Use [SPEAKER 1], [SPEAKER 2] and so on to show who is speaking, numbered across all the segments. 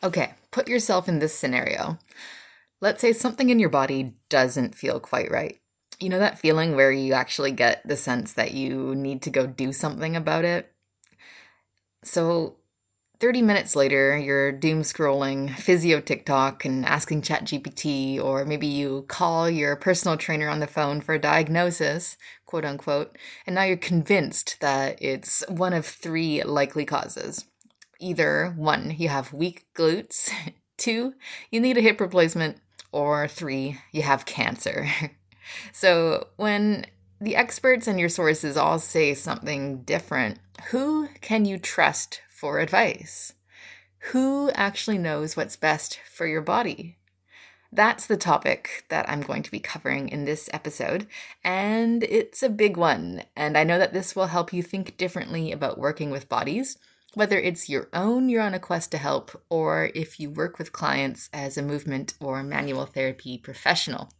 [SPEAKER 1] Okay, put yourself in this scenario. Let's say something in your body doesn't feel quite right. You know that feeling where you actually get the sense that you need to go do something about it? So 30 minutes later, you're doom scrolling physio TikTok and asking ChatGPT, or maybe you call your personal trainer on the phone for a diagnosis, quote unquote, and now you're convinced that it's one of three likely causes. Either one, you have weak glutes, two, you need a hip replacement, or three, you have cancer. So when the experts and your sources all say something different, who can you trust for advice? Who actually knows what's best for your body? That's the topic that I'm going to be covering in this episode, and it's a big one. And I know that this will help you think differently about working with bodies, whether it's your own you're on a quest to help, or if you work with clients as a movement or manual therapy professional.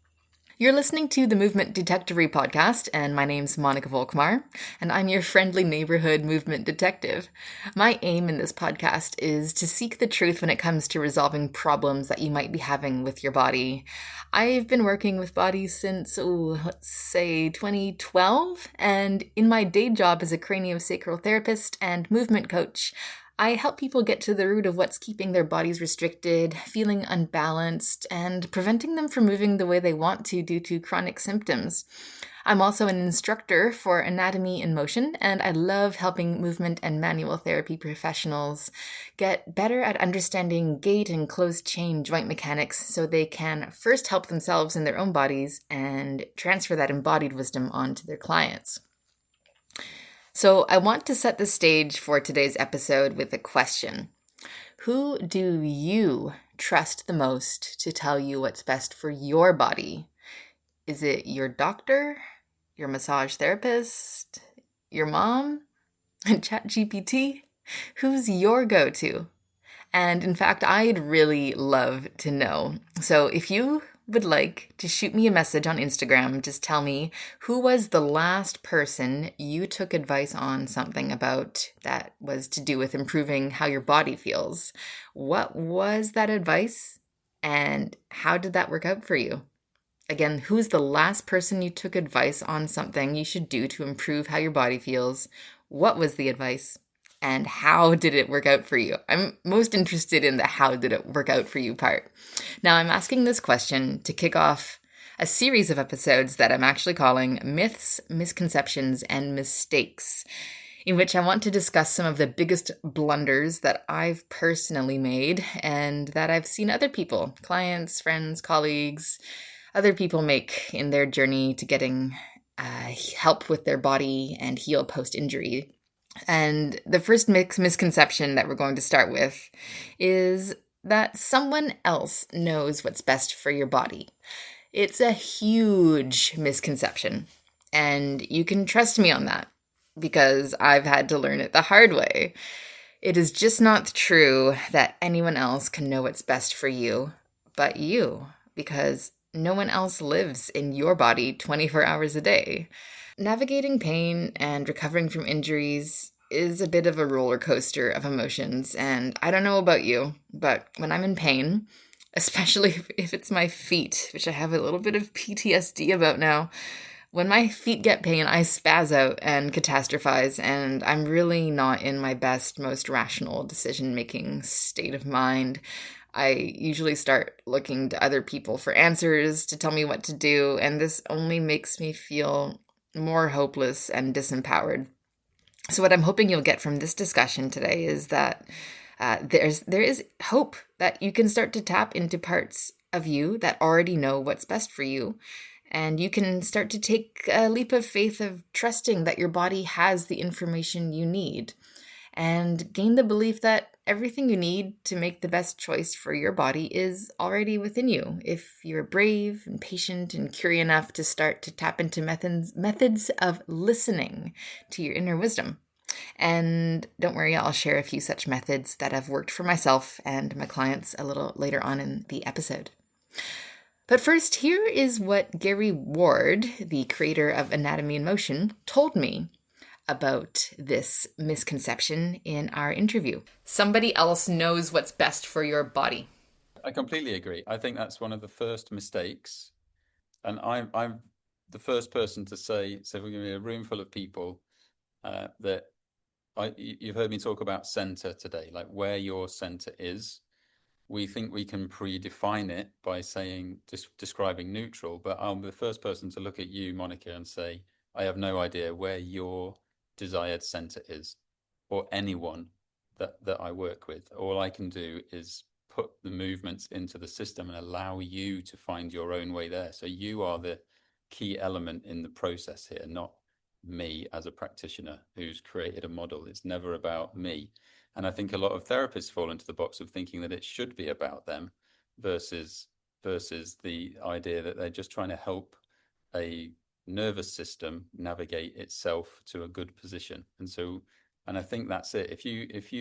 [SPEAKER 1] You're listening to the Movement Detectory podcast, and my name's Monica Volkmar, and I'm your friendly neighborhood movement detective. My aim in this podcast is to seek the truth when it comes to resolving problems that you might be having with your body. I've been working with bodies since, let's say 2012, and in my day job as a craniosacral therapist and movement coach, I help people get to the root of what's keeping their bodies restricted, feeling unbalanced, and preventing them from moving the way they want to due to chronic symptoms. I'm also an instructor for anatomy in motion, and I love helping movement and manual therapy professionals get better at understanding gait and closed chain joint mechanics so they can first help themselves in their own bodies and transfer that embodied wisdom onto their clients. So I want to set the stage for today's episode with a question. Who do you trust the most to tell you what's best for your body? Is it your doctor, your massage therapist, your mom, ChatGPT? Who's your go-to? And in fact, I'd really love to know. So if you would like to shoot me a message on Instagram, just tell me who was the last person you took advice on something about that was to do with improving how your body feels. What was that advice and how did that work out for you? Again, who's the last person you took advice on something you should do to improve how your body feels? What was the advice? And how did it work out for you? I'm most interested in the how did it work out for you part. Now, I'm asking this question to kick off a series of episodes that I'm actually calling Myths, Misconceptions, and Mistakes, in which I want to discuss some of the biggest blunders that I've personally made and that I've seen other people, clients, friends, colleagues, other people make in their journey to getting help with their body and heal post-injury. And the first misconception that we're going to start with is that someone else knows what's best for your body. It's a huge misconception, and you can trust me on that because I've had to learn it the hard way. It is just not true that anyone else can know what's best for you but you, because no one else lives in your body 24 hours a day. Navigating pain and recovering from injuries is a bit of a roller coaster of emotions, and I don't know about you, but when I'm in pain, especially if it's my feet, which I have a little bit of PTSD about now, when my feet get pain, I spaz out and catastrophize, and I'm really not in my best, most rational decision-making state of mind. I usually start looking to other people for answers to tell me what to do, and this only makes me feel more hopeless and disempowered. So what I'm hoping you'll get from this discussion today is that there is hope that you can start to tap into parts of you that already know what's best for you. And you can start to take a leap of faith of trusting that your body has the information you need and gain the belief that everything you need to make the best choice for your body is already within you if you're brave and patient and curious enough to start to tap into methods of listening to your inner wisdom. And don't worry, I'll share a few such methods that have worked for myself and my clients a little later on in the episode. But first, here is what Gary Ward, the creator of Anatomy in Motion, told me about this misconception in our interview. Somebody else knows what's best for your body.
[SPEAKER 2] I completely agree. I think that's one of the first mistakes. And I'm the first person to say, so we're going to be a room full of people that you've heard me talk about center today, like where your center is. We think we can predefine it by saying, just describing neutral, but I'm the first person to look at you, Monica, and say, I have no idea where your desired center is, or anyone that I work with. All I can do is put the movements into the system and allow you to find your own way there. So you are the key element in the process here, not me as a practitioner who's created a model. It's never about me. And I think a lot of therapists fall into the box of thinking that it should be about them versus the idea that they're just trying to help a nervous system navigate itself to a good position. And I think that's it. If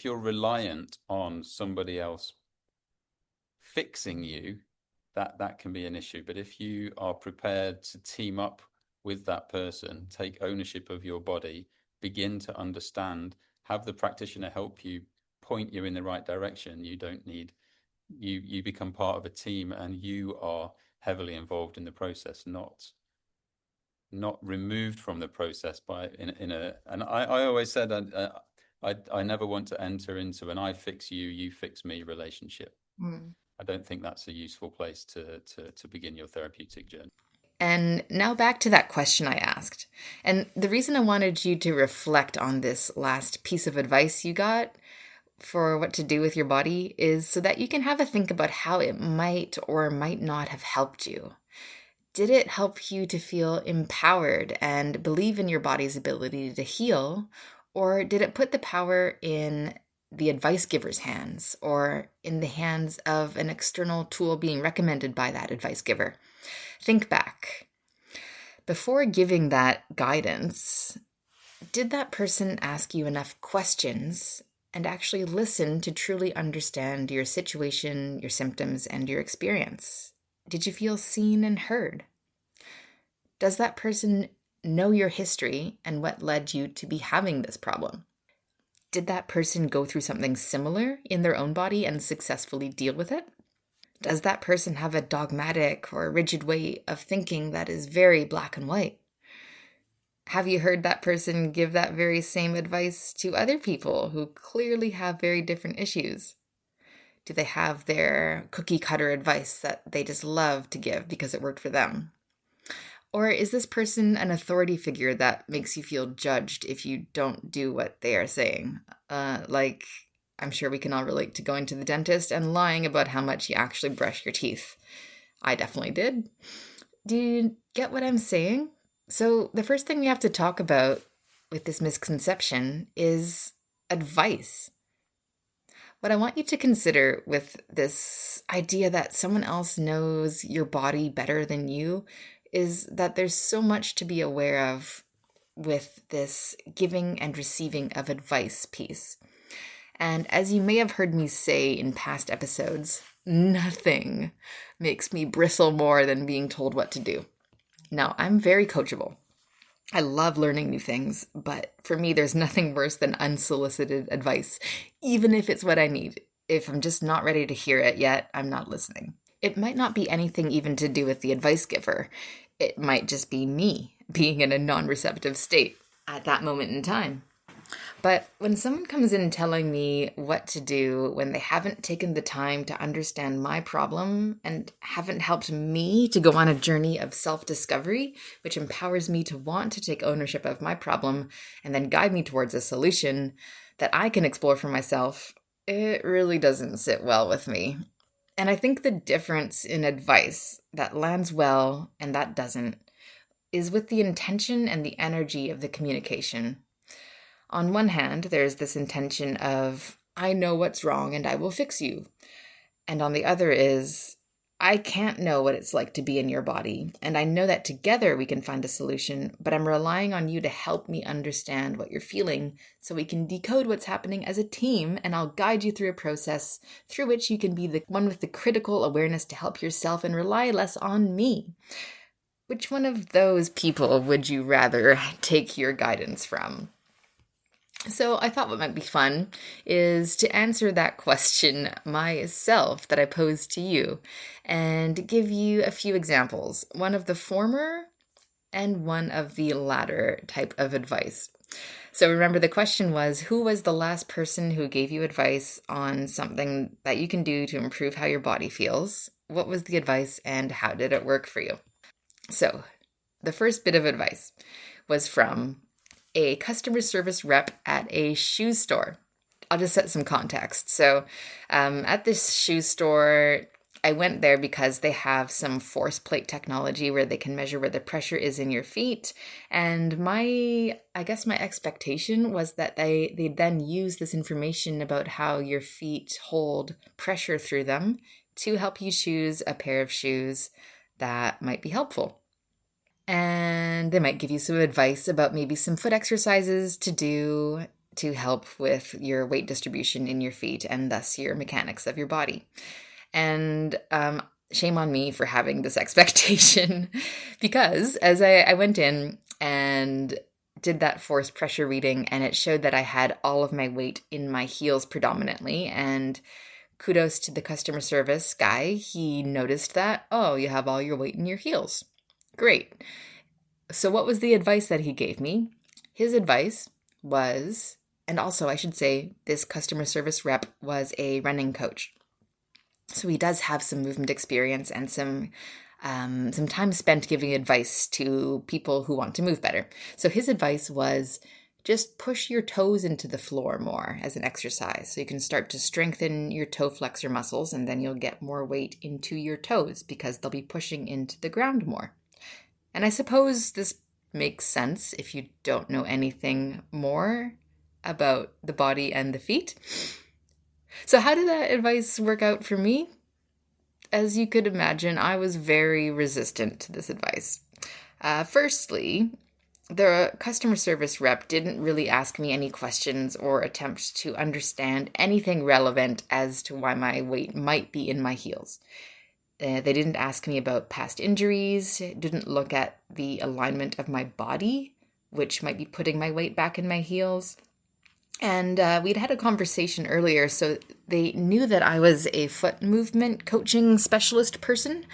[SPEAKER 2] you're reliant on somebody else fixing you, that can be an issue. But if you are prepared to team up with that person, take ownership of your body, begin to understand, have the practitioner help you, point you in the right direction. You don't need you become part of a team, and you are heavily involved in the process, not removed from the process by in a. And I always said I never want to enter into an I fix you, you fix me relationship. I don't think that's a useful place to begin your therapeutic journey.
[SPEAKER 1] And now back to that question I asked. And the reason I wanted you to reflect on this last piece of advice you got for what to do with your body is so that you can have a think about how it might or might not have helped you. Did it help you to feel empowered and believe in your body's ability to heal? Or did it put the power in the advice giver's hands or in the hands of an external tool being recommended by that advice giver? Think back. Before giving that guidance, did that person ask you enough questions and actually listen to truly understand your situation, your symptoms, and your experience? Did you feel seen and heard? Does that person know your history and what led you to be having this problem? Did that person go through something similar in their own body and successfully deal with it? Does that person have a dogmatic or rigid way of thinking that is very black and white? Have you heard that person give that very same advice to other people who clearly have very different issues? Do they have their cookie cutter advice that they just love to give because it worked for them? Or is this person an authority figure that makes you feel judged if you don't do what they are saying? Like, I'm sure we can all relate to going to the dentist and lying about how much you actually brush your teeth. I definitely did. Do you get what I'm saying? So the first thing we have to talk about with this misconception is advice. What I want you to consider with this idea that someone else knows your body better than you is that there's so much to be aware of with this giving and receiving of advice piece. And as you may have heard me say in past episodes, nothing makes me bristle more than being told what to do. Now, I'm very coachable. I love learning new things, but for me, there's nothing worse than unsolicited advice, even if it's what I need. If I'm just not ready to hear it yet, I'm not listening. It might not be anything even to do with the advice giver. It might just be me being in a non-receptive state at that moment in time. But when someone comes in telling me what to do when they haven't taken the time to understand my problem and haven't helped me to go on a journey of self-discovery, which empowers me to want to take ownership of my problem and then guide me towards a solution that I can explore for myself, it really doesn't sit well with me. And I think the difference in advice that lands well and that doesn't is with the intention and the energy of the communication. On one hand, there's this intention of, I know what's wrong and I will fix you. And on the other is, I can't know what it's like to be in your body. And I know that together we can find a solution, but I'm relying on you to help me understand what you're feeling so we can decode what's happening as a team, and I'll guide you through a process through which you can be the one with the critical awareness to help yourself and rely less on me. which one of those people would you rather take your guidance from? So I thought what might be fun is to answer that question myself that I posed to you and give you a few examples, one of the former and one of the latter type of advice. So remember, the question was, who was the last person who gave you advice on something that you can do to improve how your body feels? What was the advice and how did it work for you? So the first bit of advice was from a customer service rep at a shoe store. I'll just set some context. So at this shoe store, I went there because they have some force plate technology where they can measure where the pressure is in your feet. And my expectation was that they then use this information about how your feet hold pressure through them to help you choose a pair of shoes that might be helpful. And they might give you some advice about maybe some foot exercises to do to help with your weight distribution in your feet and thus your mechanics of your body. And shame on me for having this expectation because as I went in and did that force pressure reading, and it showed that I had all of my weight in my heels predominantly, and kudos to the customer service guy. He noticed that, oh, you have all your weight in your heels. Great. So what was the advice that he gave me? His advice was, and also I should say, this customer service rep was a running coach. So he does have some movement experience and some time spent giving advice to people who want to move better. So his advice was just push your toes into the floor more as an exercise. So you can start to strengthen your toe flexor muscles, and then you'll get more weight into your toes because they'll be pushing into the ground more. And I suppose this makes sense if you don't know anything more about the body and the feet. So how did that advice work out for me? As you could imagine, I was very resistant to this advice. Firstly, the customer service rep didn't really ask me any questions or attempt to understand anything relevant as to why my weight might be in my heels. They didn't ask me about past injuries, didn't look at the alignment of my body, which might be putting my weight back in my heels. And we'd had a conversation earlier, so they knew that I was a foot movement coaching specialist person,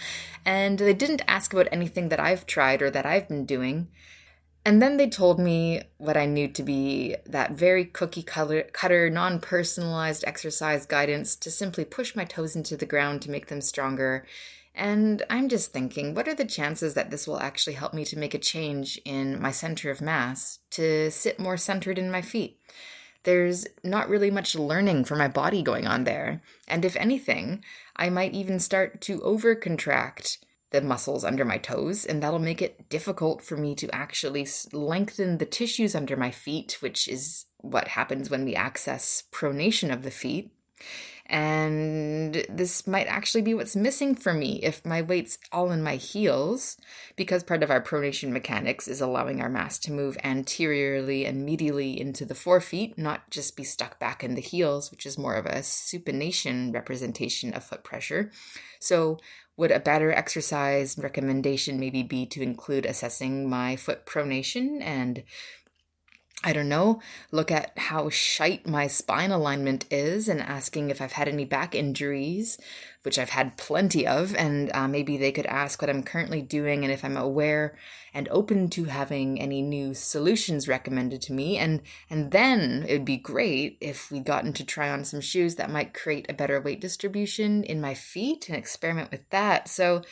[SPEAKER 1] and they didn't ask about anything that I've tried or that I've been doing. And then they told me what I knew to be that very cookie cutter, non-personalized exercise guidance to simply push my toes into the ground to make them stronger. And I'm just thinking, what are the chances that this will actually help me to make a change in my center of mass to sit more centered in my feet? There's not really much learning for my body going on there. And if anything, I might even start to over-contract the muscles under my toes, and that'll make it difficult for me to actually lengthen the tissues under my feet, which is what happens when we access pronation of the feet. And this might actually be what's missing for me if my weight's all in my heels, because part of our pronation mechanics is allowing our mass to move anteriorly and medially into the forefeet, not just be stuck back in the heels, which is more of a supination representation of foot pressure. So would a better exercise recommendation maybe be to include assessing my foot pronation and, I don't know, look at how shite my spine alignment is and asking if I've had any back injuries, which I've had plenty of, and maybe they could ask what I'm currently doing and if I'm aware and open to having any new solutions recommended to me. And then it would be great if we gotten to try on some shoes that might create a better weight distribution in my feet and experiment with that. So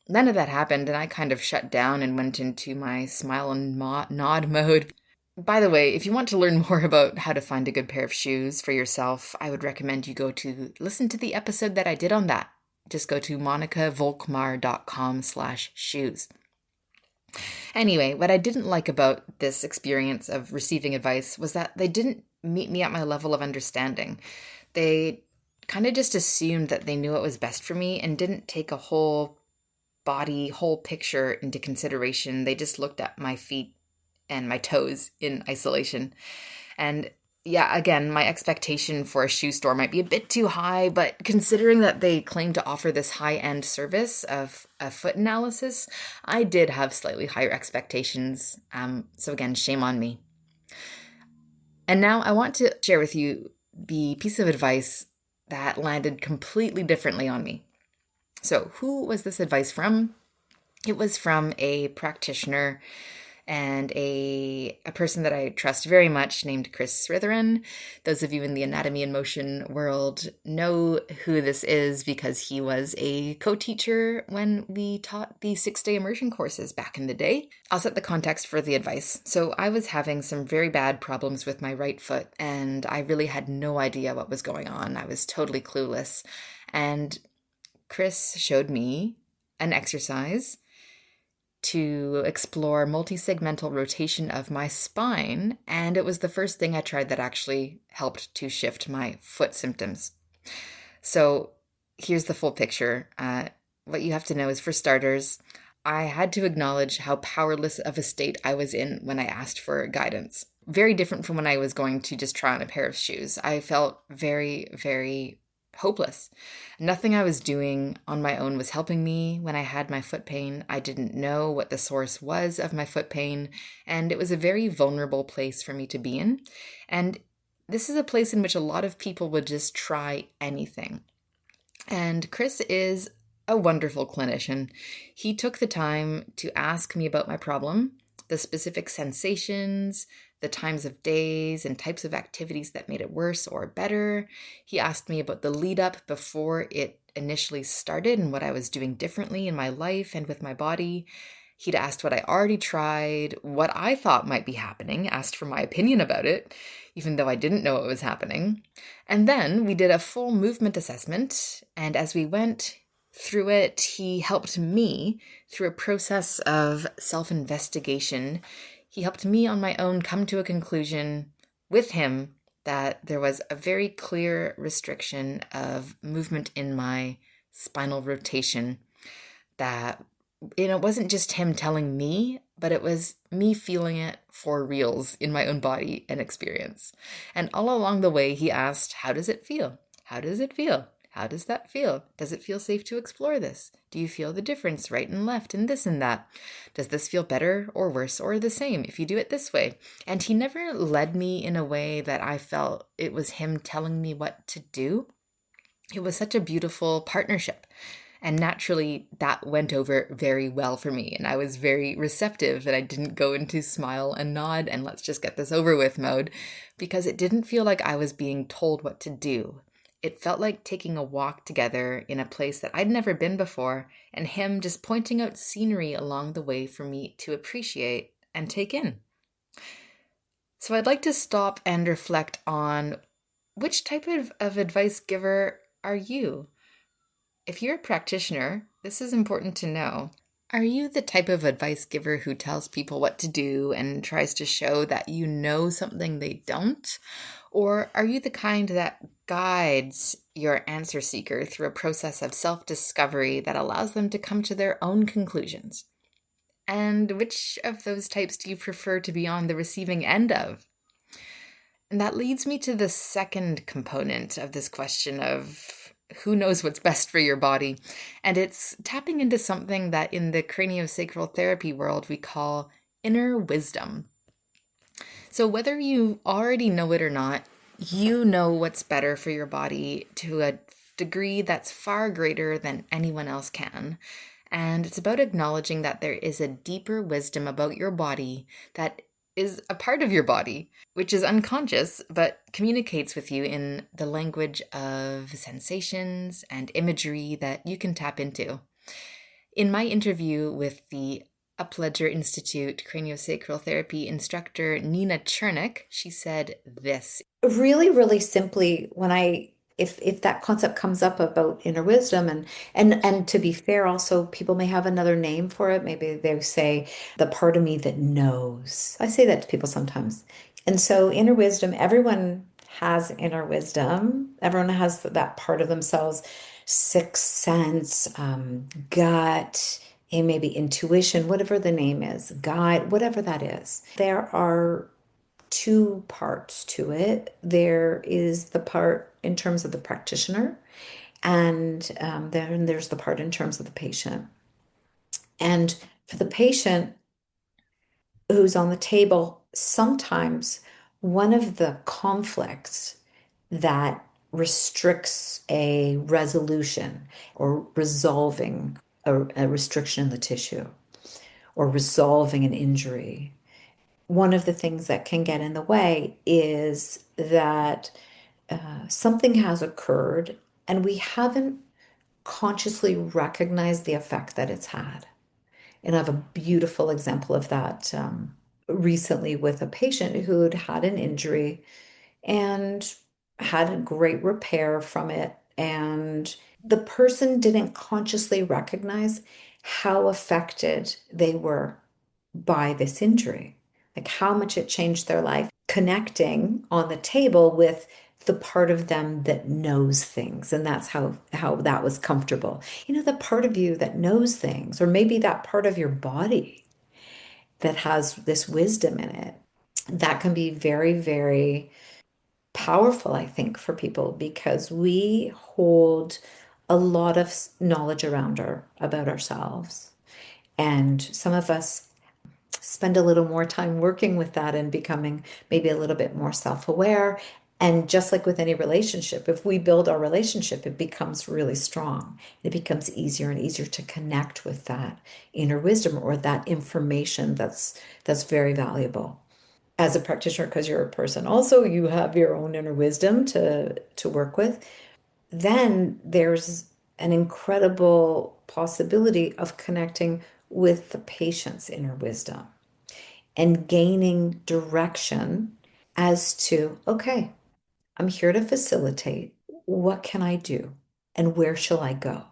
[SPEAKER 1] none of that happened, and I kind of shut down and went into my smile and nod mode. By the way, if you want to learn more about how to find a good pair of shoes for yourself, I would recommend you go to listen to the episode that I did on that. Just go to monicavolkmar.com/shoes. Anyway, what I didn't like about this experience of receiving advice was that they didn't meet me at my level of understanding. They kind of just assumed that they knew what was best for me and didn't take a whole body, whole picture into consideration. They just looked at my feet and my toes in isolation. And Yeah, again, my expectation for a shoe store might be a bit too high, but considering that they claim to offer this high-end service of a foot analysis, I did have slightly higher expectations. So again, shame on me. And now I want to share with you the piece of advice that landed completely differently on me. So, who was this advice from? It was from a practitioner and a person that I trust very much named Chris Sritheran. Those of you in the anatomy and motion world know who this is because he was a co-teacher when we taught the 6-day immersion courses back in the day. I'll set the context for the advice. So I was having some very bad problems with my right foot, and I really had no idea what was going on. I was totally clueless. And Chris showed me an exercise to explore multi-segmental rotation of my spine, and it was the first thing I tried that actually helped to shift my foot symptoms. So here's the full picture. What you have to know is, for starters, I had to acknowledge how powerless of a state I was in when I asked for guidance. Very different from when I was going to just try on a pair of shoes. I felt very, very hopeless. Nothing I was doing on my own was helping me when I had my foot pain. I didn't know what the source was of my foot pain, and it was a very vulnerable place for me to be in. And this is a place in which a lot of people would just try anything. And Chris is a wonderful clinician. He took the time to ask me about my problem, the specific sensations, the times of days and types of activities that made it worse or better. He asked me about the lead up before it initially started and what I was doing differently in my life and with my body. He'd asked what I already tried, what I thought might be happening, asked for my opinion about it, even though I didn't know what was happening. And then we did a full movement assessment, and as we went through it, he helped me through a process of self-investigation. He helped me on my own come to a conclusion with him that there was a very clear restriction of movement in my spinal rotation, that it wasn't just him telling me, but it was me feeling it for reals in my own body and experience. And all along the way, he asked, how does it feel? How does it feel? How does that feel? Does it feel safe to explore this? Do you feel the difference right and left and this and that? Does this feel better or worse or the same if you do it this way? And he never led me in a way that I felt it was him telling me what to do. It was such a beautiful partnership. And naturally, that went over very well for me. And I was very receptive, and I didn't go into smile and nod and let's just get this over with mode, because it didn't feel like I was being told what to do. It felt like taking a walk together in a place that I'd never been before, and him just pointing out scenery along the way for me to appreciate and take in. So I'd like to stop and reflect on, which type of advice giver are you? If you're a practitioner, this is important to know. Are you the type of advice giver who tells people what to do and tries to show that you know something they don't? Or are you the kind that guides your answer seeker through a process of self-discovery that allows them to come to their own conclusions? And which of those types do you prefer to be on the receiving end of? And that leads me to the second component of this question of who knows what's best for your body. And it's tapping into something that in the craniosacral therapy world we call inner wisdom. So whether you already know it or not, you know what's better for your body to a degree that's far greater than anyone else can. And it's about acknowledging that there is a deeper wisdom about your body that is a part of your body, which is unconscious, but communicates with you in the language of sensations and imagery that you can tap into. In my interview with the Upledger Institute craniosacral therapy instructor Nina Chernick, she said this.
[SPEAKER 3] Really, really simply, when I if that concept comes up about inner wisdom and to be fair, also people may have another name for it. Maybe they say the part of me that knows. I say that to people sometimes. And so inner wisdom, everyone has inner wisdom. Everyone has that part of themselves, sixth sense, gut, and maybe intuition, whatever the name is, guide, whatever that is. There are two parts to it. There is the part in terms of the practitioner, and then there's the part in terms of the patient. And for the patient who's on the table, sometimes one of the conflicts that restricts a resolution or resolving a restriction in the tissue or resolving an injury, one of the things that can get in the way is that something has occurred and we haven't consciously recognized the effect that it's had. And I have a beautiful example of that recently with a patient who had had an injury and had a great repair from it. And the person didn't consciously recognize how affected they were by this injury, like how much it changed their life, connecting on the table with the part of them that knows things. And that's how that was comfortable. The part of you that knows things, or maybe that part of your body that has this wisdom in it, that can be very, very powerful, I think, for people because we hold a lot of knowledge about ourselves. And some of us spend a little more time working with that and becoming maybe a little bit more self-aware. And just like with any relationship, if we build our relationship, it becomes really strong. It becomes easier and easier to connect with that inner wisdom or that information that's very valuable. As a practitioner, because you're a person also, you have your own inner wisdom to work with. Then there's an incredible possibility of connecting with the patient's inner wisdom and gaining direction as to, okay, I'm here to facilitate. What can I do? And where shall I go?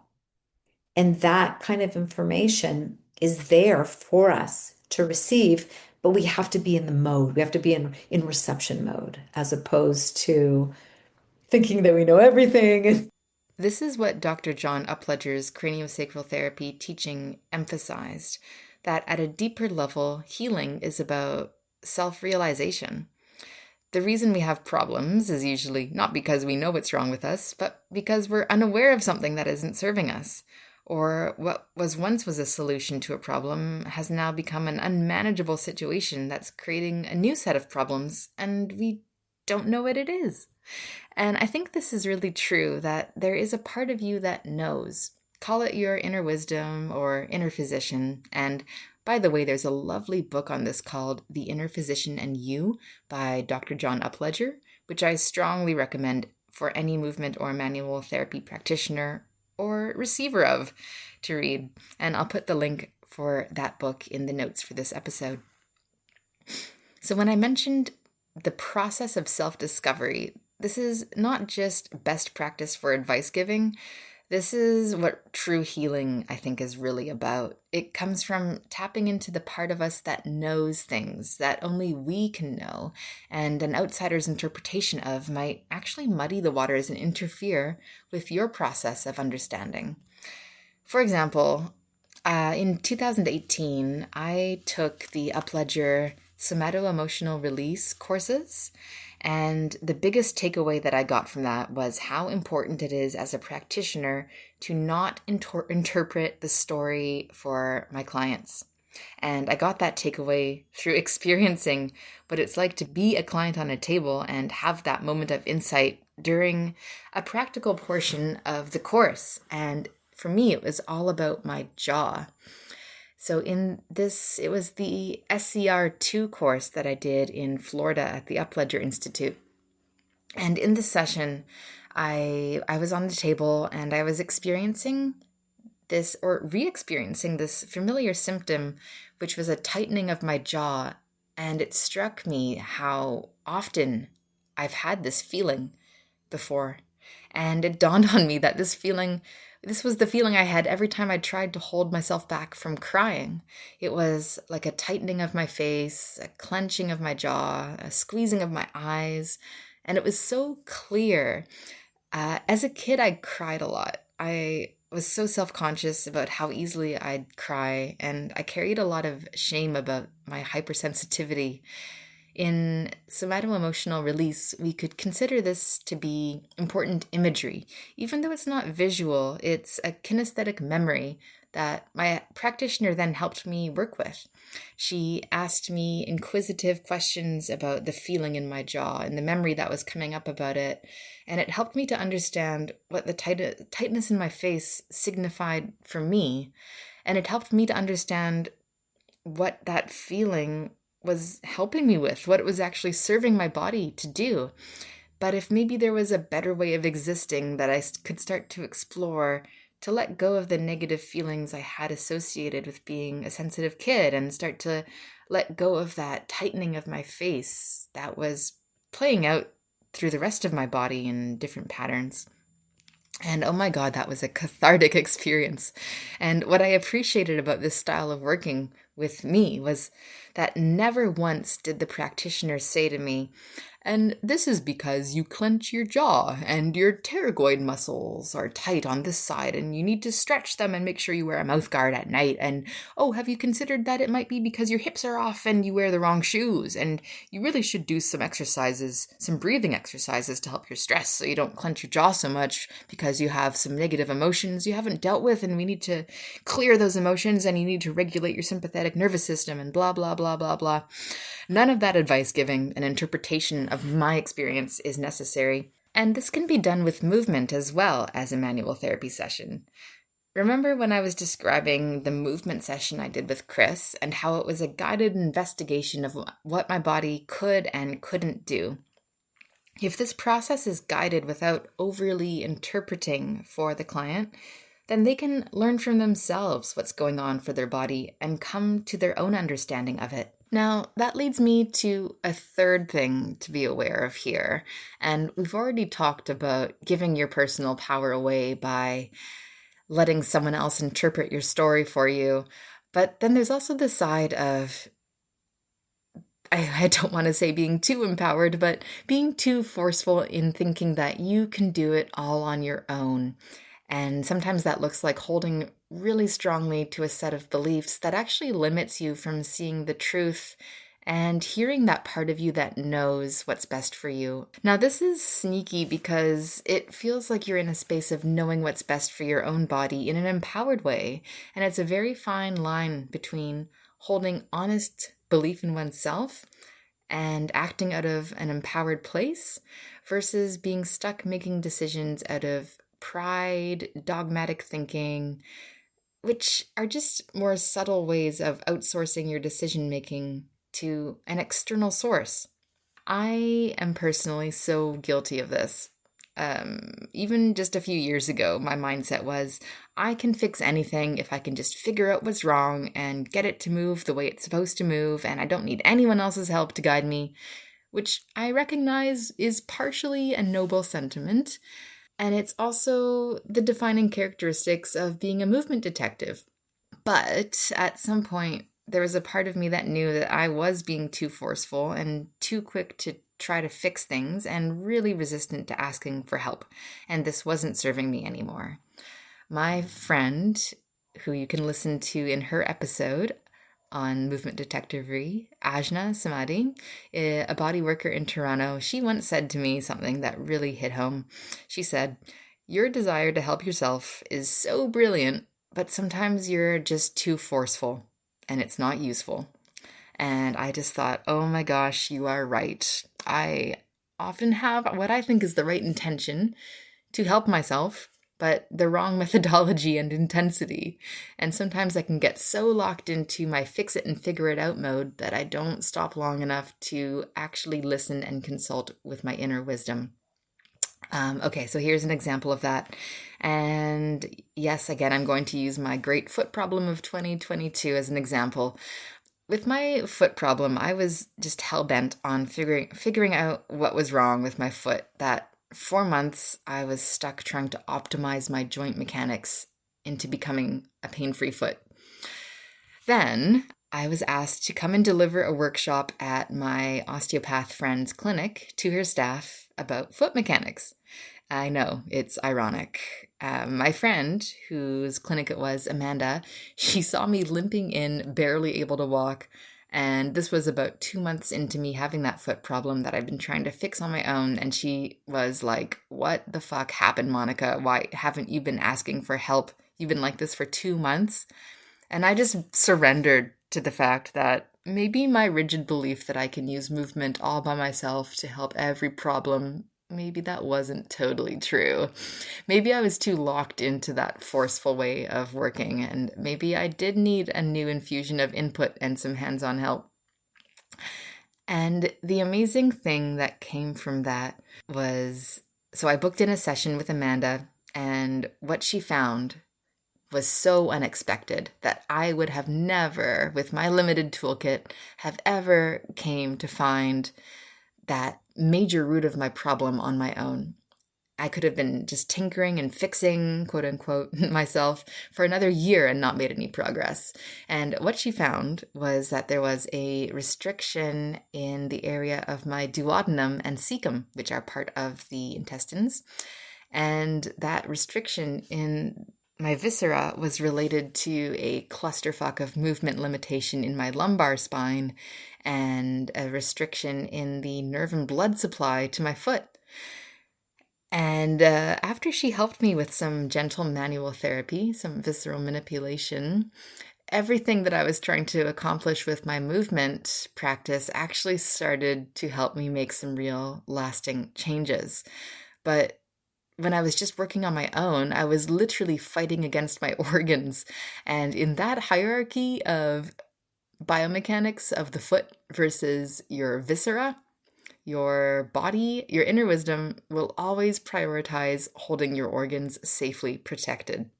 [SPEAKER 3] And that kind of information is there for us to receive, but we have to be in the mode. We have to be in reception mode as opposed to thinking that we know everything.
[SPEAKER 1] This is what Dr. John Upledger's craniosacral therapy teaching emphasized, that at a deeper level, healing is about self-realization. The reason we have problems is usually not because we know what's wrong with us, but because we're unaware of something that isn't serving us. Or what was once a solution to a problem has now become an unmanageable situation that's creating a new set of problems, and we don't know what it is. And I think this is really true, that there is a part of you that knows. Call it your inner wisdom or inner physician. And by the way, there's a lovely book on this called The Inner Physician and You by Dr. John Upledger, which I strongly recommend for any movement or manual therapy practitioner or receiver of to read. And I'll put the link for that book in the notes for this episode. So when I mentioned the process of self-discovery, this is not just best practice for advice giving. This is what true healing, I think, is really about. It comes from tapping into the part of us that knows things that only we can know, and an outsider's interpretation of might actually muddy the waters and interfere with your process of understanding. For example, in 2018, I took the Upledger Somato-Emotional Release courses, and the biggest takeaway that I got from that was how important it is as a practitioner to not interpret the story for my clients. And I got that takeaway through experiencing what it's like to be a client on a table and have that moment of insight during a practical portion of the course. And for me, it was all about my jaw. So in this, it was the SCR2 course that I did in Florida at the Upledger Institute. And in this session, I was on the table and I was experiencing this, or re-experiencing this familiar symptom, which was a tightening of my jaw. And it struck me how often I've had this feeling before. And it dawned on me that this was the feeling I had every time I tried to hold myself back from crying. It was like a tightening of my face, a clenching of my jaw, a squeezing of my eyes, and it was so clear. As a kid, I cried a lot. I was so self-conscious about how easily I'd cry, and I carried a lot of shame about my hypersensitivity. In somato-emotional release, we could consider this to be important imagery. Even though it's not visual, it's a kinesthetic memory that my practitioner then helped me work with. She asked me inquisitive questions about the feeling in my jaw and the memory that was coming up about it, and it helped me to understand what the tightness in my face signified for me, and it helped me to understand what that feeling was helping me with, what it was actually serving my body to do. But if maybe there was a better way of existing that I could start to explore, to let go of the negative feelings I had associated with being a sensitive kid and start to let go of that tightening of my face that was playing out through the rest of my body in different patterns. And oh my God, that was a cathartic experience. And what I appreciated about this style of working with me was that never once did the practitioner say to me, and this is because you clench your jaw and your pterygoid muscles are tight on this side and you need to stretch them and make sure you wear a mouth guard at night. And oh, have you considered that it might be because your hips are off and you wear the wrong shoes? And you really should do some exercises, some breathing exercises to help your stress so you don't clench your jaw so much because you have some negative emotions you haven't dealt with and we need to clear those emotions and you need to regulate your sympathetic nervous system and blah, blah, blah, blah, blah. None of that advice giving and interpretation of my experience is necessary, and this can be done with movement as well as a manual therapy session. Remember when I was describing the movement session I did with Chris and how it was a guided investigation of what my body could and couldn't do? If this process is guided without overly interpreting for the client, then they can learn from themselves what's going on for their body and come to their own understanding of it. Now, that leads me to a third thing to be aware of here. And we've already talked about giving your personal power away by letting someone else interpret your story for you. But then there's also the side of, I don't want to say being too empowered, but being too forceful in thinking that you can do it all on your own. And sometimes that looks like holding really strongly to a set of beliefs that actually limits you from seeing the truth and hearing that part of you that knows what's best for you. Now, this is sneaky because it feels like you're in a space of knowing what's best for your own body in an empowered way. And it's a very fine line between holding honest belief in oneself and acting out of an empowered place versus being stuck making decisions out of pride, dogmatic thinking, which are just more subtle ways of outsourcing your decision-making to an external source. I am personally so guilty of this. Even just a few years ago, my mindset was, I can fix anything if I can just figure out what's wrong and get it to move the way it's supposed to move, and I don't need anyone else's help to guide me, which I recognize is partially a noble sentiment. And it's also the defining characteristics of being a movement detective. But at some point, there was a part of me that knew that I was being too forceful and too quick to try to fix things and really resistant to asking for help. And this wasn't serving me anymore. My friend, who you can listen to in her episode on movement detectivery, Ajna Samadhi, a body worker in Toronto, she once said to me something that really hit home. She said, "Your desire to help yourself is so brilliant, but sometimes you're just too forceful and it's not useful." And I just thought, oh my gosh, you are right. I often have what I think is the right intention to help myself, but the wrong methodology and intensity. And sometimes I can get so locked into my fix it and figure it out mode that I don't stop long enough to actually listen and consult with my inner wisdom. Okay, so here's an example of that. And yes, again, I'm going to use my great foot problem of 2022 as an example. With my foot problem, I was just hell-bent on figuring out what was wrong with my foot. That 4 months, I was stuck trying to optimize my joint mechanics into becoming a pain-free foot. Then I was asked to come and deliver a workshop at my osteopath friend's clinic to her staff about foot mechanics. I know, it's ironic. My friend, whose clinic it was, Amanda, she saw me limping in, barely able to walk, And this was about 2 months into me having that foot problem that I've been trying to fix on my own. And she was like, "What the fuck happened, Monica? Why haven't you been asking for help? You've been like this for 2 months." And I just surrendered to the fact that maybe my rigid belief that I can use movement all by myself to help every problem, maybe that wasn't totally true. Maybe I was too locked into that forceful way of working, and maybe I did need a new infusion of input and some hands-on help. And the amazing thing that came from that was, so I booked in a session with Amanda, and what she found was so unexpected that I would have never, with my limited toolkit, have ever came to find that major root of my problem on my own. I could have been just tinkering and fixing, quote unquote, myself for another year and not made any progress. And what she found was that there was a restriction in the area of my duodenum and cecum, which are part of the intestines. And that restriction in my viscera was related to a clusterfuck of movement limitation in my lumbar spine and a restriction in the nerve and blood supply to my foot. And after she helped me with some gentle manual therapy, some visceral manipulation, everything that I was trying to accomplish with my movement practice actually started to help me make some real lasting changes. But when I was just working on my own, I was literally fighting against my organs. And in that hierarchy of biomechanics of the foot versus your viscera, your body, your inner wisdom will always prioritize holding your organs safely protected.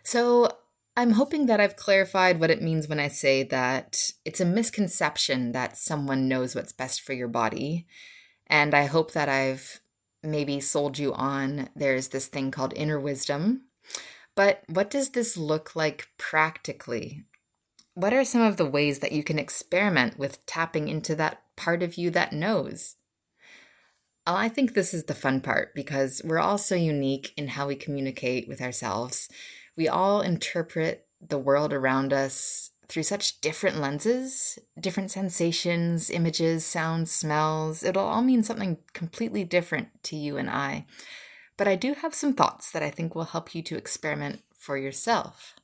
[SPEAKER 1] So I'm hoping that I've clarified what it means when I say that it's a misconception that someone knows what's best for your body. And I hope that I've maybe sold you on there's this thing called inner wisdom. But what does this look like practically? What are some of the ways that you can experiment with tapping into that part of you that knows? Well, I think this is the fun part because we're all so unique in how we communicate with ourselves. We all interpret the world around us through such different lenses, different sensations, images, sounds, smells. It'll all mean something completely different to you and I. But I do have some thoughts that I think will help you to experiment for yourself.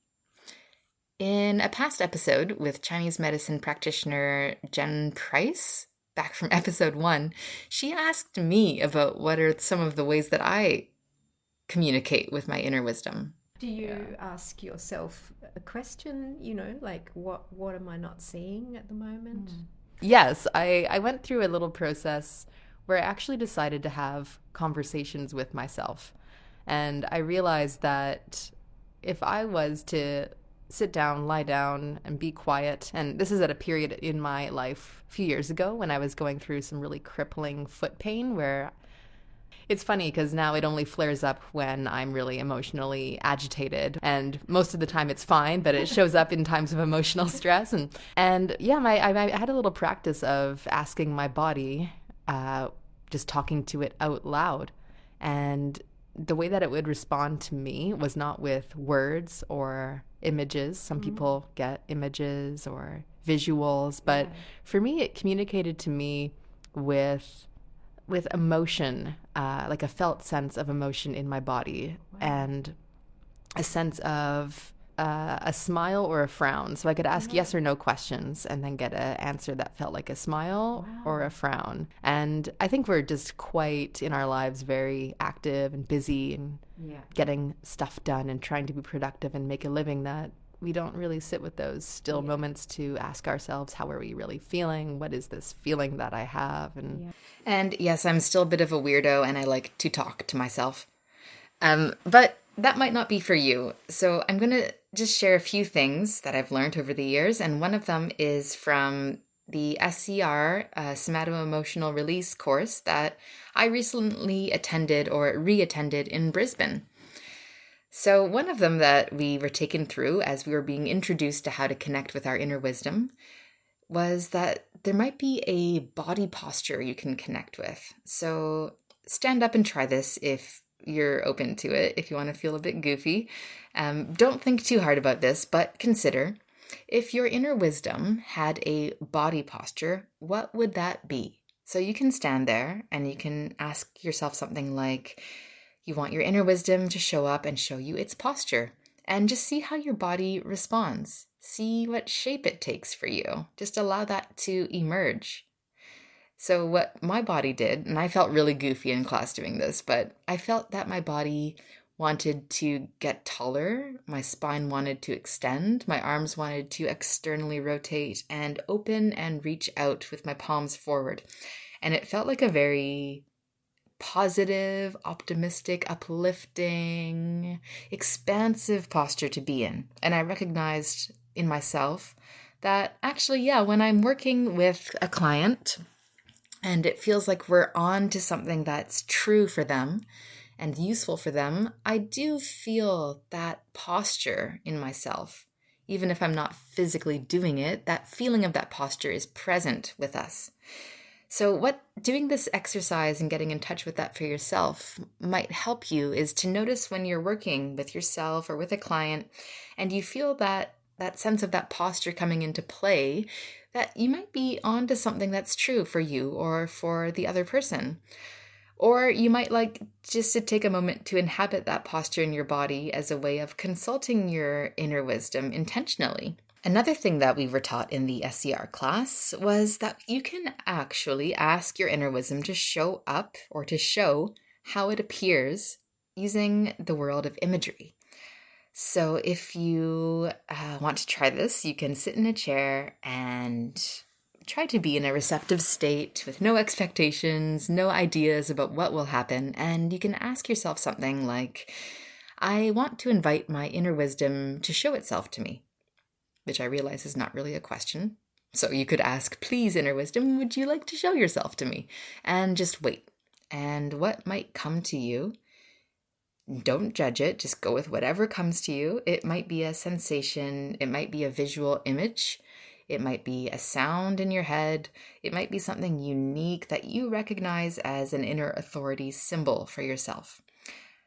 [SPEAKER 1] In a past episode with Chinese medicine practitioner Jen Price, back from episode 1, she asked me about what are some of the ways that I communicate with my inner wisdom.
[SPEAKER 4] Do you ask yourself a question, like what am I not seeing at the moment?
[SPEAKER 1] Yes, I went through a little process where I actually decided to have conversations with myself. And I realized that if I was to sit down, lie down, and be quiet, and this is at a period in my life a few years ago when I was going through some really crippling foot pain where it's funny because now it only flares up when I'm really emotionally agitated, and most of the time it's fine, but it shows up in times of emotional stress. And yeah, I had a little practice of asking my body, just talking to it out loud, and the way that it would respond to me was not with words or images. Some people get images or visuals, but for me, it communicated to me with emotion, like a felt sense of emotion in my body, and a sense of a smile or a frown. So I could ask yes or no questions and then get an answer that felt like a smile or a frown. And I think we're just quite in our lives very active and busy and getting stuff done and trying to be productive and make a living, that we don't really sit with those still moments to ask ourselves, how are we really feeling? What is this feeling that I have? And yes, I'm still a bit of a weirdo and I like to talk to myself. But that might not be for you. So I'm going to just share a few things that I've learned over the years. And one of them is from the SCR, Somato-Emotional Release course that I recently attended or re-attended in Brisbane. So one of them that we were taken through as we were being introduced to how to connect with our inner wisdom was that there might be a body posture you can connect with. So stand up and try this if you're open to it, if you want to feel a bit goofy. Don't think too hard about this, but consider. If your inner wisdom had a body posture, what would that be? So you can stand there and you can ask yourself something like, you want your inner wisdom to show up and show you its posture, and just see how your body responds. See what shape it takes for you. Just allow that to emerge. So what my body did, and I felt really goofy in class doing this, but I felt that my body wanted to get taller, my spine wanted to extend, my arms wanted to externally rotate and open and reach out with my palms forward. And it felt like a very positive, optimistic, uplifting, expansive posture to be in. And I recognized in myself that actually, yeah, when I'm working with a client and it feels like we're on to something that's true for them and useful for them, I do feel that posture in myself. Even if I'm not physically doing it, that feeling of that posture is present with us. So what doing this exercise and getting in touch with that for yourself might help you is to notice when you're working with yourself or with a client and you feel that sense of that posture coming into play, that you might be onto something that's true for you or for the other person. Or you might like just to take a moment to inhabit that posture in your body as a way of consulting your inner wisdom intentionally. Another thing that we were taught in the SCR class was that you can actually ask your inner wisdom to show up or to show how it appears using the world of imagery. So if you want to try this, you can sit in a chair and try to be in a receptive state with no expectations, no ideas about what will happen, and you can ask yourself something like, I want to invite my inner wisdom to show itself to me, which I realize is not really a question. So you could ask, please, inner wisdom, would you like to show yourself to me? And just wait. And what might come to you? Don't judge it. Just go with whatever comes to you. It might be a sensation. It might be a visual image. It might be a sound in your head. It might be something unique that you recognize as an inner authority symbol for yourself.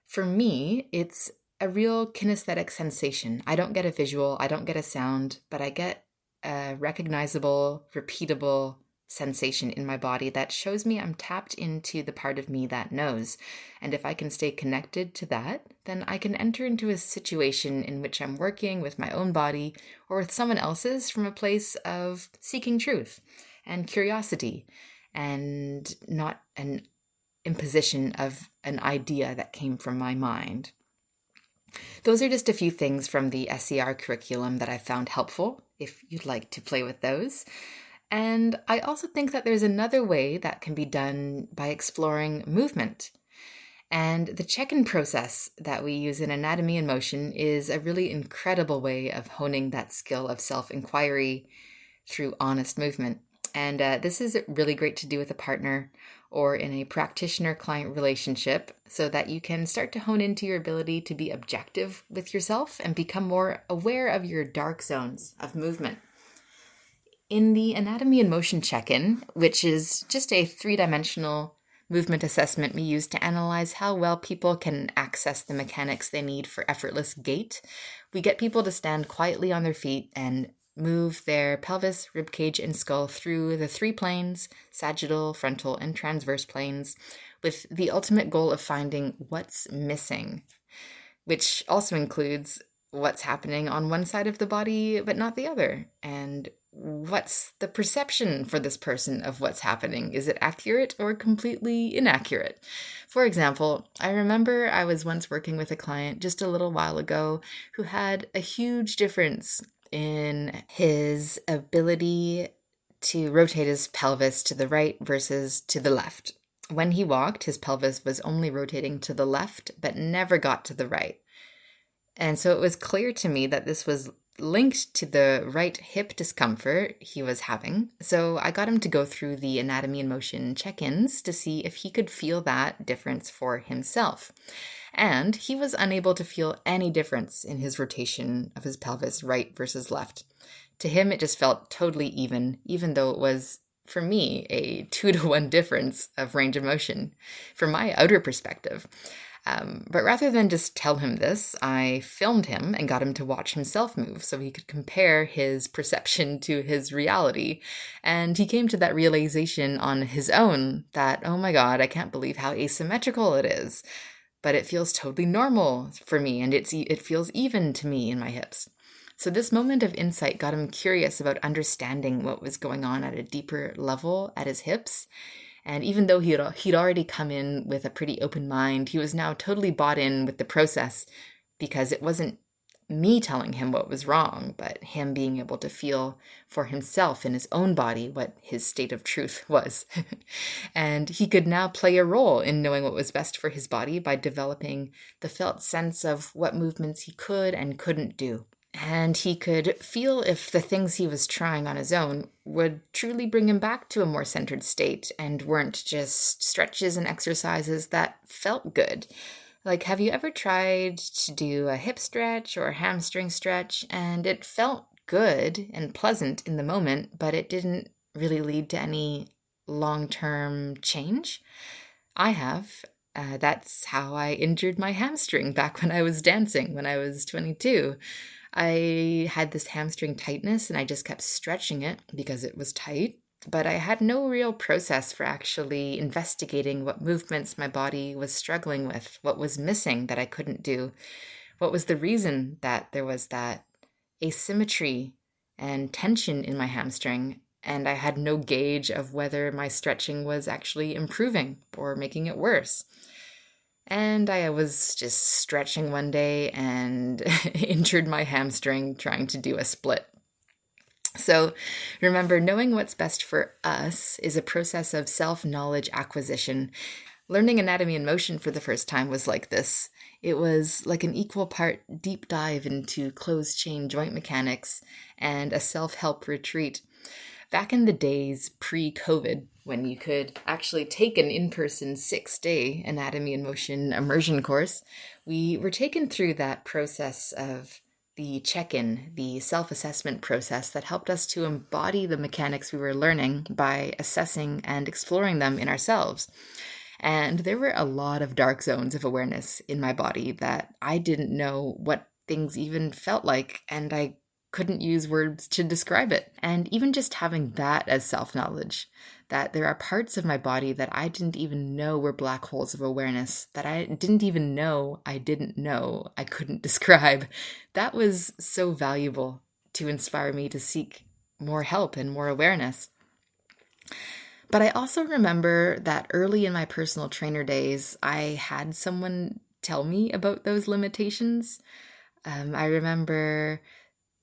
[SPEAKER 1] For me, it's a real kinesthetic sensation. I don't get a visual, I don't get a sound, but I get a recognizable, repeatable sensation in my body that shows me I'm tapped into the part of me that knows. And if I can stay connected to that, then I can enter into a situation in which I'm working with my own body or with someone else's from a place of seeking truth and curiosity and not an imposition of an idea that came from my mind. Those are just a few things from the SCR curriculum that I found helpful, if you'd like to play with those. And I also think that there's another way that can be done by exploring movement. And the check-in process that we use in Anatomy in Motion is a really incredible way of honing that skill of self-inquiry through honest movement. And this is really great to do with a partner or in a practitioner-client relationship so that you can start to hone into your ability to be objective with yourself and become more aware of your dark zones of movement. In the Anatomy in Motion check-in, which is just a 3-dimensional movement assessment we use to analyze how well people can access the mechanics they need for effortless gait, we get people to stand quietly on their feet and move their pelvis, ribcage, and skull through the 3 planes, sagittal, frontal, and transverse planes, with the ultimate goal of finding what's missing, which also includes what's happening on one side of the body but not the other, and what's the perception for this person of what's happening? Is it accurate or completely inaccurate? For example, I remember I was once working with a client just a little while ago who had a huge difference in his ability to rotate his pelvis to the right versus to the left. When he walked, his pelvis was only rotating to the left, but never got to the right. And so it was clear to me that this was linked to the right hip discomfort he was having. So I got him to go through the Anatomy in Motion check-ins to see if he could feel that difference for himself. And he was unable to feel any difference in his rotation of his pelvis right versus left. To him, it just felt totally even though it was for me, a 2-to-1 difference of range of motion from my outer perspective. But rather than just tell him this, I filmed him and got him to watch himself move so he could compare his perception to his reality. And he came to that realization on his own that, oh my God, I can't believe how asymmetrical it is. But it feels totally normal for me, and it feels even to me in my hips. So this moment of insight got him curious about understanding what was going on at a deeper level at his hips. And even though he'd already come in with a pretty open mind, he was now totally bought in with the process, because it wasn't me telling him what was wrong, but him being able to feel for himself in his own body what his state of truth was. And he could now play a role in knowing what was best for his body by developing the felt sense of what movements he could and couldn't do. And he could feel if the things he was trying on his own would truly bring him back to a more centered state and weren't just stretches and exercises that felt good. Like, have you ever tried to do a hip stretch or a hamstring stretch and it felt good and pleasant in the moment, but it didn't really lead to any long-term change? I have. That's how I injured my hamstring back when I was dancing when I was 22. I had this hamstring tightness and I just kept stretching it because it was tight, but I had no real process for actually investigating what movements my body was struggling with, what was missing that I couldn't do, what was the reason that there was that asymmetry and tension in my hamstring, and I had no gauge of whether my stretching was actually improving or making it worse. And I was just stretching one day and injured my hamstring trying to do a split. So remember, knowing what's best for us is a process of self-knowledge acquisition. Learning anatomy and motion for the first time was like this. It was like an equal part deep dive into closed chain joint mechanics and a self-help retreat. Back in the days pre-COVID, when you could actually take an in-person 6-day anatomy and motion immersion course, we were taken through that process of the check-in, the self-assessment process that helped us to embody the mechanics we were learning by assessing and exploring them in ourselves. And there were a lot of dark zones of awareness in my body that I didn't know what things even felt like, and I couldn't use words to describe it. And even just having that as self-knowledge, that there are parts of my body that I didn't even know were black holes of awareness, that I didn't even know I didn't know I couldn't describe, that was so valuable to inspire me to seek more help and more awareness. But I also remember that early in my personal trainer days, I had someone tell me about those limitations. I remember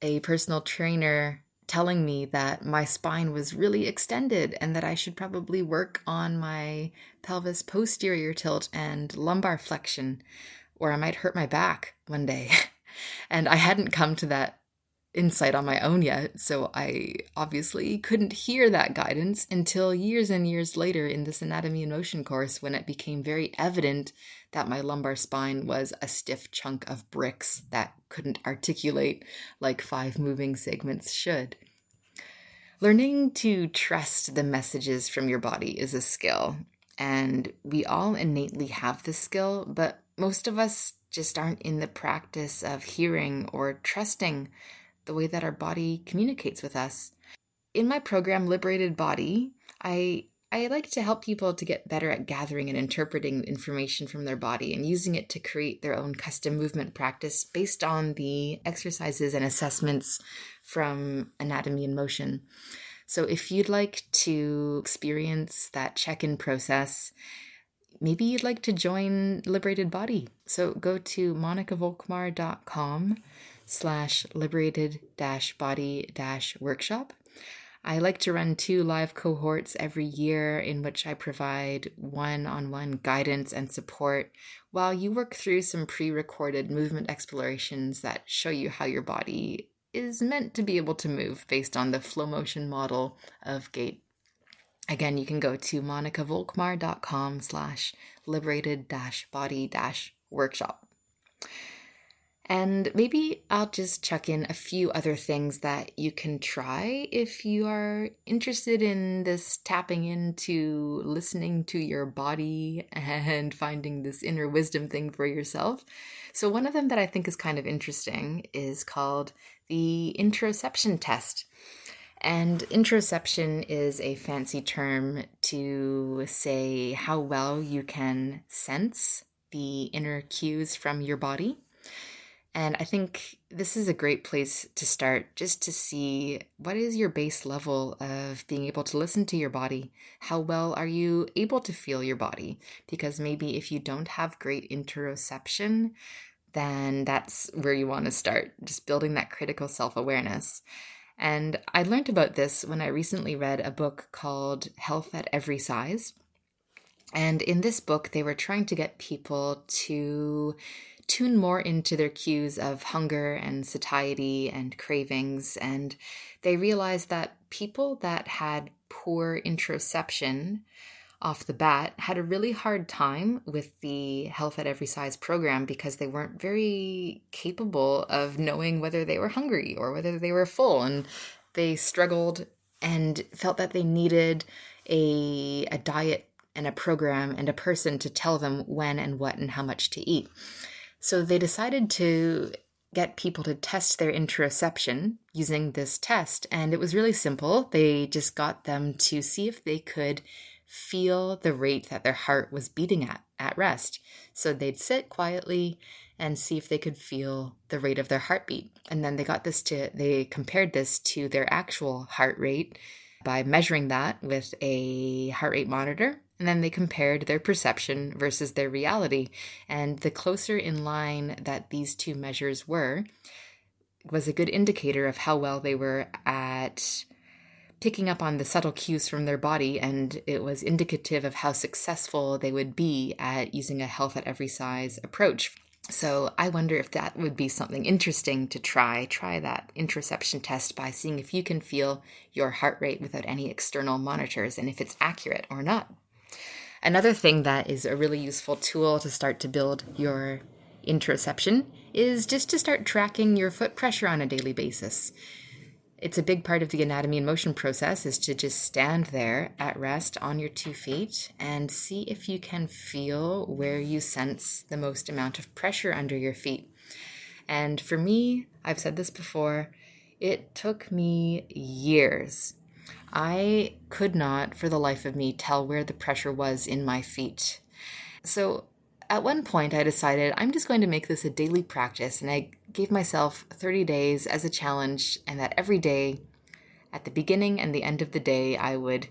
[SPEAKER 1] a personal trainer telling me that my spine was really extended and that I should probably work on my pelvis posterior tilt and lumbar flexion, or I might hurt my back one day. And I hadn't come to that insight on my own yet, so I obviously couldn't hear that guidance until years and years later in this anatomy and motion course, when it became very evident that my lumbar spine was a stiff chunk of bricks that couldn't articulate like 5 moving segments should. Learning to trust the messages from your body is a skill, and we all innately have this skill, but most of us just aren't in the practice of hearing or trusting the way that our body communicates with us. In my program, Liberated Body, I like to help people to get better at gathering and interpreting information from their body and using it to create their own custom movement practice based on the exercises and assessments from anatomy and motion. So if you'd like to experience that check-in process, maybe you'd like to join Liberated Body. So go to monicavolkmar.com/liberated-body-workshop. I like to run 2 live cohorts every year in which I provide one-on-one guidance and support while you work through some pre-recorded movement explorations that show you how your body is meant to be able to move based on the flow motion model of gait. Again, you can go to monicavolkmar.com/liberated-body-workshop. And maybe I'll just chuck in a few other things that you can try if you are interested in this tapping into listening to your body and finding this inner wisdom thing for yourself. So one of them that I think is kind of interesting is called the interoception test. And interoception is a fancy term to say how well you can sense the inner cues from your body. And I think this is a great place to start, just to see what is your base level of being able to listen to your body. How well are you able to feel your body? Because maybe if you don't have great interoception, then that's where you want to start, just building that critical self-awareness. And I learned about this when I recently read a book called Health at Every Size. And in this book, they were trying to get people to tune more into their cues of hunger and satiety and cravings. And they realized that people that had poor interoception off the bat had a really hard time with the Health at Every Size program because they weren't very capable of knowing whether they were hungry or whether they were full. And they struggled and felt that they needed a diet and a program and a person to tell them when and what and how much to eat. So they decided to get people to test their interoception using this test. And it was really simple. They just got them to see if they could feel the rate that their heart was beating at rest. So they'd sit quietly and see if they could feel the rate of their heartbeat. And then they compared this to their actual heart rate by measuring that with a heart rate monitor. And then they compared their perception versus their reality. And the closer in line that these two measures were was a good indicator of how well they were at picking up on the subtle cues from their body. And it was indicative of how successful they would be at using a Health at Every Size approach. So I wonder if that would be something interesting to try. Try that interoception test by seeing if you can feel your heart rate without any external monitors and if it's accurate or not. Another thing that is a really useful tool to start to build your interoception is just to start tracking your foot pressure on a daily basis. It's a big part of the anatomy and motion process is to just stand there at rest on your 2 feet and see if you can feel where you sense the most amount of pressure under your feet. And for me, I've said this before, it took me years. I could not, for the life of me, tell where the pressure was in my feet. So at one point, I decided I'm just going to make this a daily practice, and I gave myself 30 days as a challenge, and that every day, at the beginning and the end of the day, I would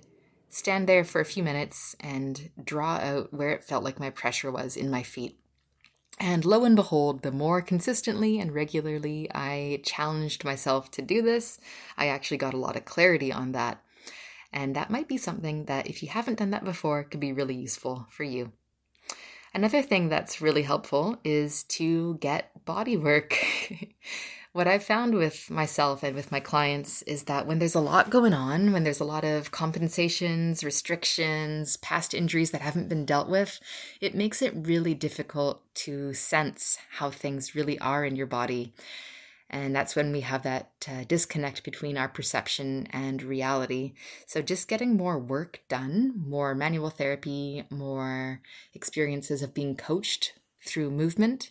[SPEAKER 1] stand there for a few minutes and draw out where it felt like my pressure was in my feet. And lo and behold, the more consistently and regularly I challenged myself to do this, I actually got a lot of clarity on that. And that might be something that, if you haven't done that before, could be really useful for you. Another thing that's really helpful is to get body work. What I've found with myself and with my clients is that when there's a lot going on, when there's a lot of compensations, restrictions, past injuries that haven't been dealt with, it makes it really difficult to sense how things really are in your body. And that's when we have that disconnect between our perception and reality. So just getting more work done, more manual therapy, more experiences of being coached through movement,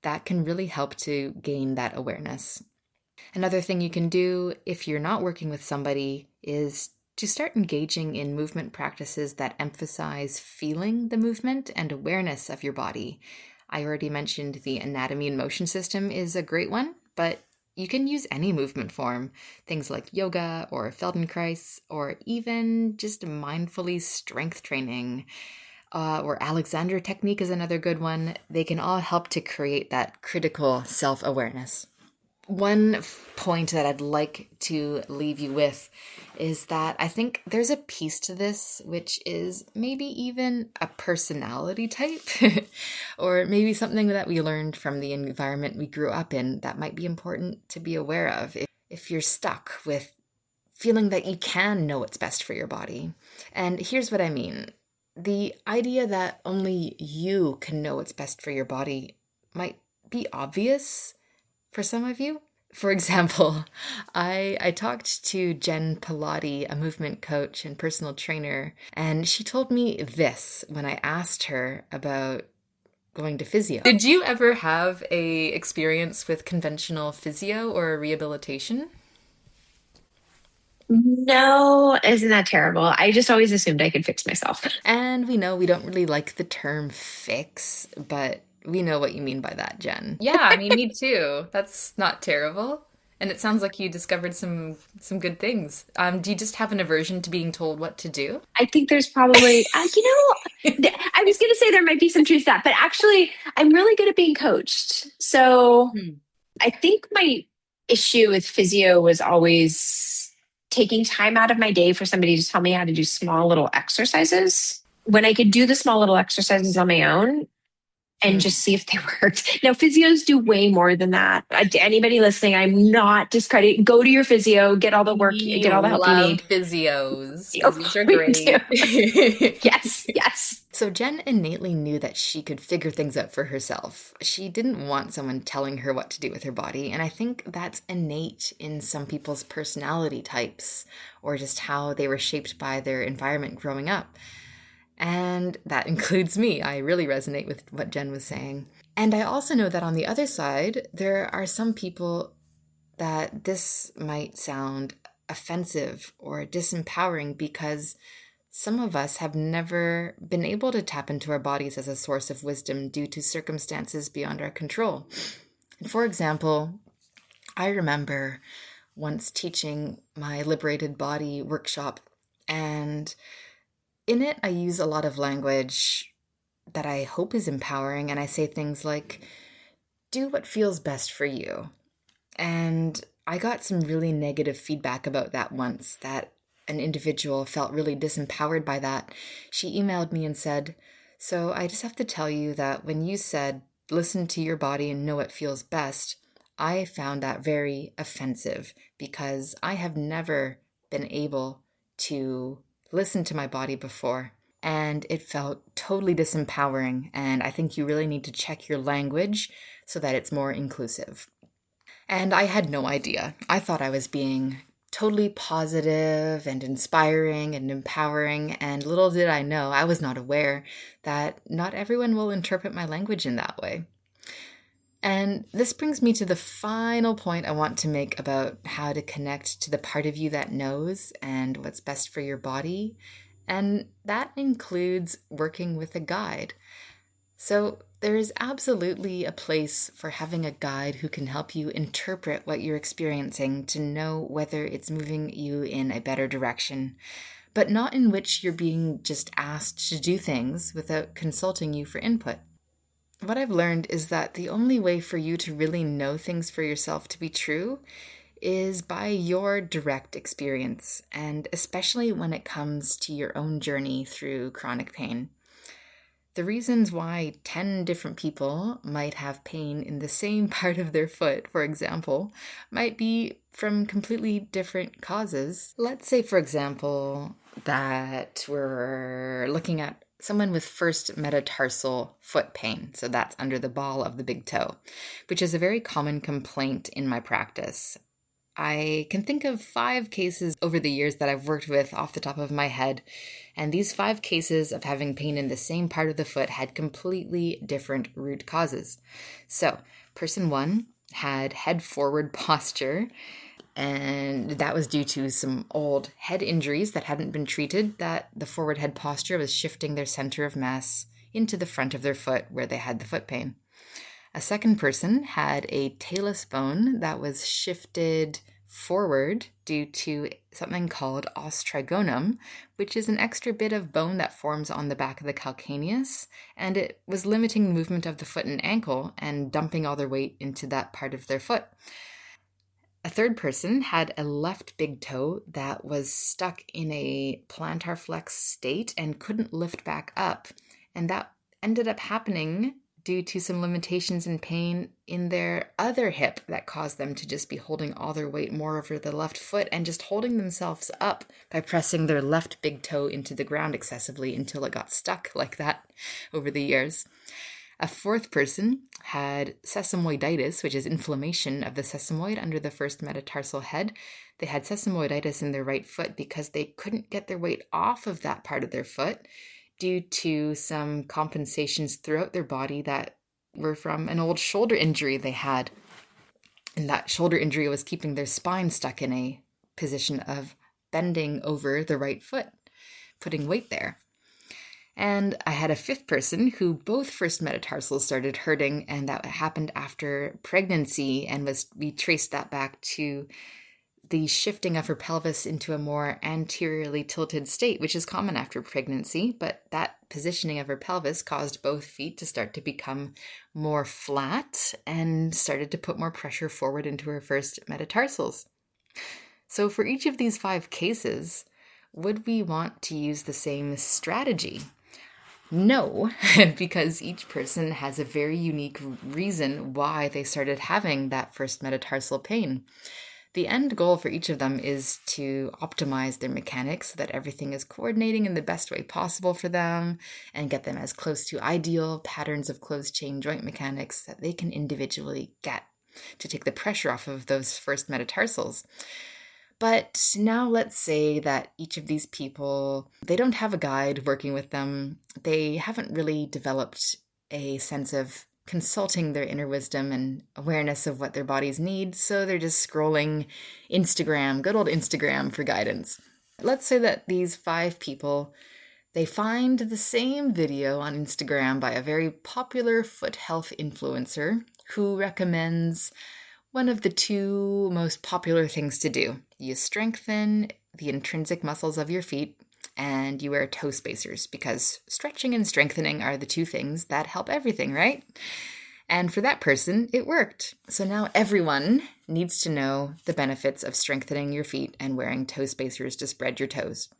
[SPEAKER 1] that can really help to gain that awareness. Another thing you can do if you're not working with somebody is to start engaging in movement practices that emphasize feeling the movement and awareness of your body. I already mentioned the anatomy and motion system is a great one, but you can use any movement form, things like yoga or Feldenkrais, or even just mindfully strength training, or Alexander technique is another good one. They can all help to create that critical self-awareness. One point that I'd like to leave you with is that I think there's a piece to this, which is maybe even a personality type, or maybe something that we learned from the environment we grew up in that might be important to be aware of. If you're stuck with feeling that you can know what's best for your body. And here's what I mean. The idea that only you can know what's best for your body might be obvious for some of you. For example, I talked to Jen Pilati, a movement coach and personal trainer, and she told me this when I asked her about going to physio. Did you ever have a experience with conventional physio or rehabilitation?
[SPEAKER 5] No, isn't that terrible? I just always assumed I could fix myself.
[SPEAKER 1] And we know we don't really like the term fix, but we know what you mean by that, Jen. Yeah, I mean, me too. That's not terrible. And it sounds like you discovered some good things. Do you just have an aversion to being told what to do?
[SPEAKER 5] I think there's probably, I was going to say there might be some truth to that, but actually, I'm really good at being coached. So
[SPEAKER 1] Hmm.
[SPEAKER 5] I think my issue with physio was always taking time out of my day for somebody to tell me how to do small little exercises. When I could do the small little exercises on my own, and
[SPEAKER 1] Hmm.
[SPEAKER 5] just see if they worked. Now, physios do way more than that. To anybody listening, I'm not discrediting. Go to your physio, get all the work,
[SPEAKER 1] We
[SPEAKER 5] get all the help you
[SPEAKER 1] love
[SPEAKER 5] need.
[SPEAKER 1] physios.
[SPEAKER 5] Oh,
[SPEAKER 1] Physios are
[SPEAKER 5] we do.
[SPEAKER 1] great.
[SPEAKER 5] Yes, yes.
[SPEAKER 1] So Jen innately knew that she could figure things out for herself. She didn't want someone telling her what to do with her body, and I think that's innate in some people's personality types or just how they were shaped by their environment growing up. And that includes me. I really resonate with what Jen was saying. And I also know that on the other side, there are some people that this might sound offensive or disempowering because some of us have never been able to tap into our bodies as a source of wisdom due to circumstances beyond our control. And for example, I remember once teaching my liberated body workshop, and in it, I use a lot of language that I hope is empowering, and I say things like, do what feels best for you. And I got some really negative feedback about that once, that an individual felt really disempowered by that. She emailed me and said, so I just have to tell you that when you said, listen to your body and know what feels best, I found that very offensive because I have never been able to listen to my body before. And it felt totally disempowering. And I think you really need to check your language so that it's more inclusive. And I had no idea. I thought I was being totally positive and inspiring and empowering, and little did I know, I was not aware that not everyone will interpret my language in that way. And this brings me to the final point I want to make about how to connect to the part of you that knows and what's best for your body. And that includes working with a guide. So there is absolutely a place for having a guide who can help you interpret what you're experiencing to know whether it's moving you in a better direction, but not in which you're being just asked to do things without consulting you for input. What I've learned is that the only way for you to really know things for yourself to be true is by your direct experience, and especially when it comes to your own journey through chronic pain. The reasons why 10 different people might have pain in the same part of their foot, for example, might be from completely different causes. Let's say, for example, that we're looking at someone with first metatarsal foot pain. So that's under the ball of the big toe, which is a very common complaint in my practice. I can think of 5 cases over the years that I've worked with off the top of my head, and these 5 cases of having pain in the same part of the foot had completely different root causes. So, person 1 had head forward posture, and that was due to some old head injuries that hadn't been treated, that the forward head posture was shifting their center of mass into the front of their foot where they had the foot pain. A second person had a talus bone that was shifted forward due to something called os trigonum, which is an extra bit of bone that forms on the back of the calcaneus, and it was limiting the movement of the foot and ankle and dumping all their weight into that part of their foot. A third person had a left big toe that was stuck in a plantar flex state and couldn't lift back up, and that ended up happening due to some limitations and pain in their other hip that caused them to just be holding all their weight more over the left foot and just holding themselves up by pressing their left big toe into the ground excessively until it got stuck like that over the years. A fourth person had sesamoiditis, which is inflammation of the sesamoid under the first metatarsal head. They had sesamoiditis in their right foot because they couldn't get their weight off of that part of their foot due to some compensations throughout their body that were from an old shoulder injury they had. And that shoulder injury was keeping their spine stuck in a position of bending over the right foot, putting weight there. And I had a fifth person who both first metatarsals started hurting, and that happened after pregnancy, and we traced that back to the shifting of her pelvis into a more anteriorly tilted state, which is common after pregnancy, but that positioning of her pelvis caused both feet to start to become more flat and started to put more pressure forward into her first metatarsals. So for each of these 5 cases, would we want to use the same strategy? No, because each person has a very unique reason why they started having that first metatarsal pain. The end goal for each of them is to optimize their mechanics so that everything is coordinating in the best way possible for them and get them as close to ideal patterns of closed chain joint mechanics that they can individually get to take the pressure off of those first metatarsals. But now let's say that each of these people, they don't have a guide working with them. They haven't really developed a sense of consulting their inner wisdom and awareness of what their bodies need, so they're just scrolling Instagram, good old Instagram, for guidance. Let's say that these 5 people, they find the same video on Instagram by a very popular foot health influencer who recommends one of the 2 most popular things to do. You strengthen the intrinsic muscles of your feet and you wear toe spacers, because stretching and strengthening are the 2 things that help everything, right? And for that person, it worked. So now everyone needs to know the benefits of strengthening your feet and wearing toe spacers to spread your toes.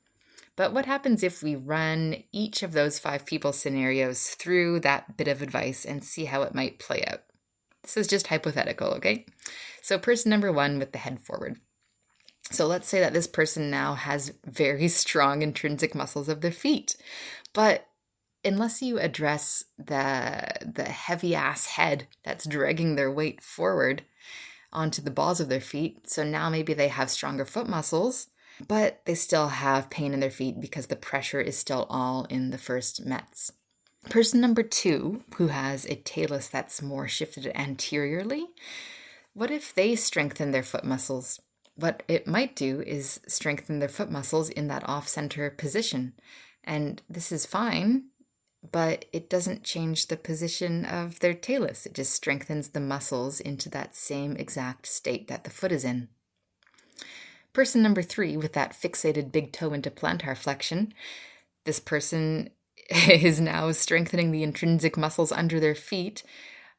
[SPEAKER 1] But what happens if we run each of those 5 people scenarios through that bit of advice and see how it might play out? This is just hypothetical, okay? So person number 1 with the head forward. So let's say that this person now has very strong intrinsic muscles of their feet, but unless you address the heavy ass head that's dragging their weight forward onto the balls of their feet, so now maybe they have stronger foot muscles, but they still have pain in their feet because the pressure is still all in the first mets. Person number 2, who has a talus that's more shifted anteriorly, what if they strengthen their foot muscles? What it might do is strengthen their foot muscles in that off-center position. And this is fine, but it doesn't change the position of their talus. It just strengthens the muscles into that same exact state that the foot is in. Person number 3 with that fixated big toe into plantar flexion, this person is now strengthening the intrinsic muscles under their feet,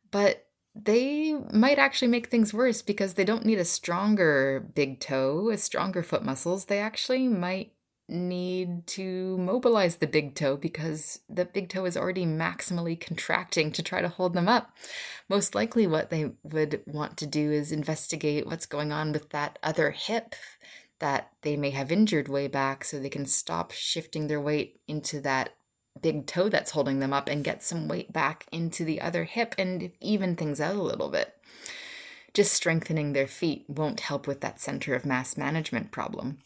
[SPEAKER 1] but they might actually make things worse because they don't need a stronger big toe, a stronger foot muscles. They actually might need to mobilize the big toe because the big toe is already maximally contracting to try to hold them up. Most likely what they would want to do is investigate what's going on with that other hip that they may have injured way back so they can stop shifting their weight into that big toe that's holding them up and get some weight back into the other hip and even things out a little bit. Just strengthening their feet won't help with that center of mass management problem.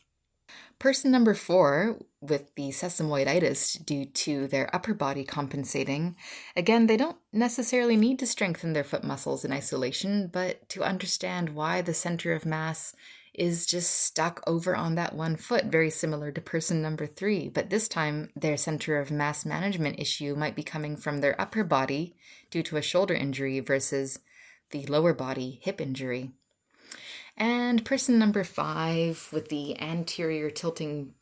[SPEAKER 1] Person number 4 with the sesamoiditis due to their upper body compensating, again, they don't necessarily need to strengthen their foot muscles in isolation, but to understand why the center of mass is just stuck over on that one foot, very similar to person number 3. But this time, their center of mass management issue might be coming from their upper body due to a shoulder injury versus the lower body hip injury. And person number 5 with the anterior tilting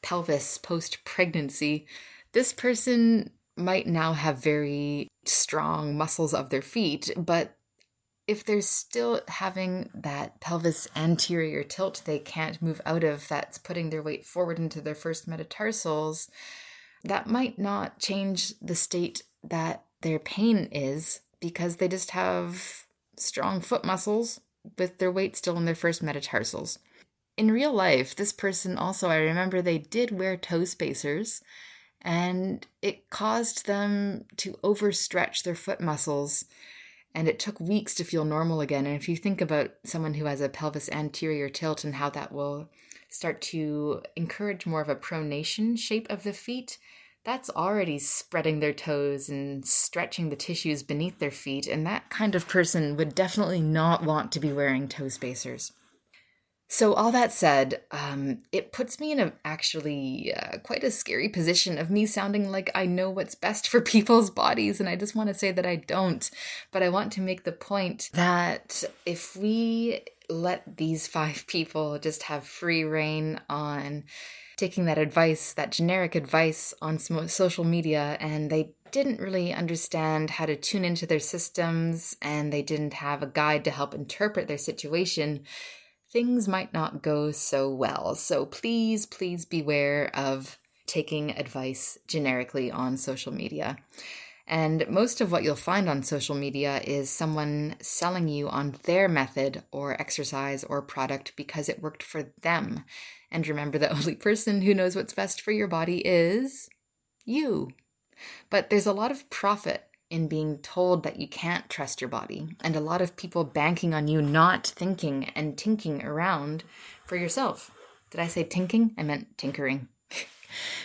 [SPEAKER 1] pelvis post-pregnancy, this person might now have very strong muscles of their feet, but if they're still having that pelvis anterior tilt they can't move out of, that's putting their weight forward into their first metatarsals, that might not change the state that their pain is because they just have strong foot muscles with their weight still in their first metatarsals. In real life, this person also, I remember they did wear toe spacers, and it caused them to overstretch their foot muscles, and it took weeks to feel normal again. And if you think about someone who has a pelvis anterior tilt and how that will start to encourage more of a pronation shape of the feet, that's already spreading their toes and stretching the tissues beneath their feet. And that kind of person would definitely not want to be wearing toe spacers. So all that said, it puts me in quite a scary position of me sounding like I know what's best for people's bodies. And I just want to say that I don't. But I want to make the point that if we let these 5 people just have free reign on taking that advice, that generic advice on social media, and they didn't really understand how to tune into their systems, and they didn't have a guide to help interpret their situation, things might not go so well. So please, please beware of taking advice generically on social media. And most of what you'll find on social media is someone selling you on their method or exercise or product because it worked for them. And remember, the only person who knows what's best for your body is you. But there's a lot of profit in being told that you can't trust your body, and a lot of people banking on you not thinking and tinking around for yourself. Did I say tinking? I meant tinkering.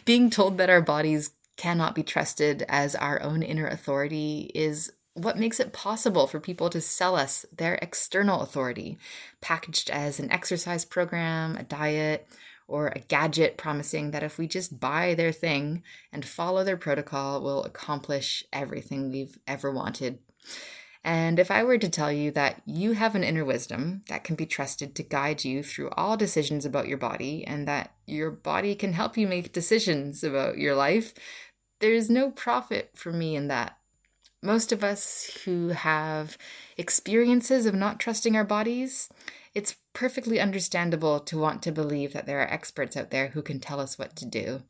[SPEAKER 1] Being told that our bodies cannot be trusted as our own inner authority is what makes it possible for people to sell us their external authority, packaged as an exercise program, a diet, or a gadget promising that if we just buy their thing and follow their protocol, we'll accomplish everything we've ever wanted. And if I were to tell you that you have an inner wisdom that can be trusted to guide you through all decisions about your body, and that your body can help you make decisions about your life, there's no profit for me in that. Most of us who have experiences of not trusting our bodies, it's perfectly understandable to want to believe that there are experts out there who can tell us what to do,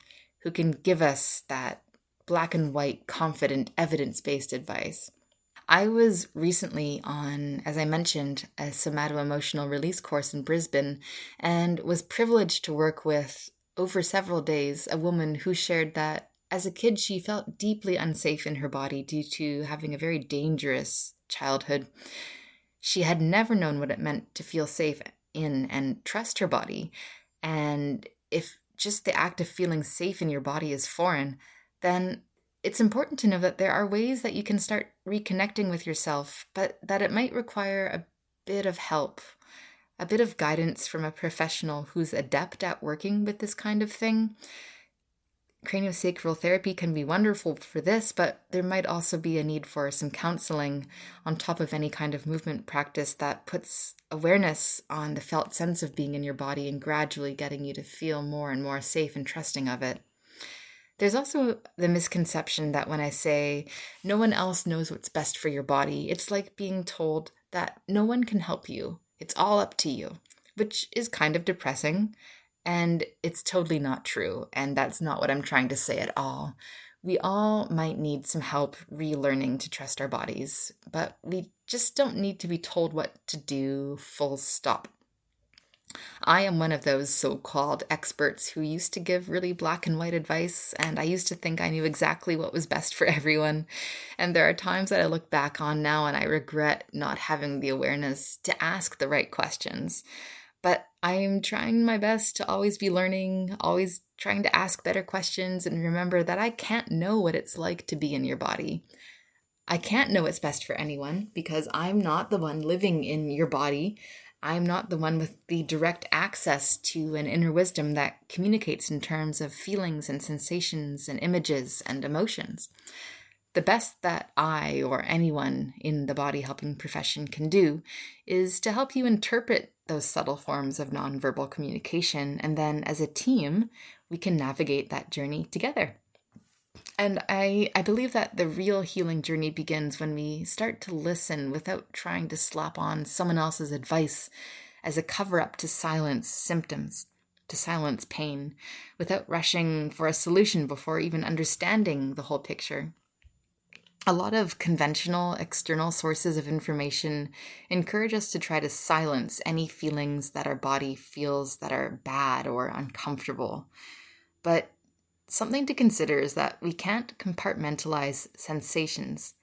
[SPEAKER 1] who can give us that black and white, confident, evidence-based advice. I was recently on, as I mentioned, a somato-emotional release course in Brisbane, and was privileged to work with, over several days, a woman who shared that as a kid she felt deeply unsafe in her body due to having a very dangerous childhood. She had never known what it meant to feel safe in and trust her body. And if just the act of feeling safe in your body is foreign, then it's important to know that there are ways that you can start reconnecting with yourself, but that it might require a bit of help, a bit of guidance from a professional who's adept at working with this kind of thing. Craniosacral therapy can be wonderful for this, but there might also be a need for some counseling on top of any kind of movement practice that puts awareness on the felt sense of being in your body and gradually getting you to feel more and more safe and trusting of it. There's also the misconception that when I say no one else knows what's best for your body, it's like being told that no one can help you. It's all up to you, which is kind of depressing. And it's totally not true, and that's not what I'm trying to say at all. We all might need some help relearning to trust our bodies, but we just don't need to be told what to do, full stop. I am one of those so-called experts who used to give really black and white advice, and I used to think I knew exactly what was best for everyone. And there are times that I look back on now and I regret not having the awareness to ask the right questions. But I'm trying my best to always be learning, always trying to ask better questions, and remember that I can't know what it's like to be in your body. I can't know what's best for anyone because I'm not the one living in your body. I'm not the one with the direct access to an inner wisdom that communicates in terms of feelings and sensations and images and emotions. The best that I or anyone in the body helping profession can do is to help you interpret those subtle forms of nonverbal communication, and then as a team, we can navigate that journey together. And I believe that the real healing journey begins when we start to listen without trying to slap on someone else's advice as a cover-up to silence symptoms, to silence pain, without rushing for a solution before even understanding the whole picture. A lot of conventional external sources of information encourage us to try to silence any feelings that our body feels that are bad or uncomfortable. But something to consider is that we can't compartmentalize sensations.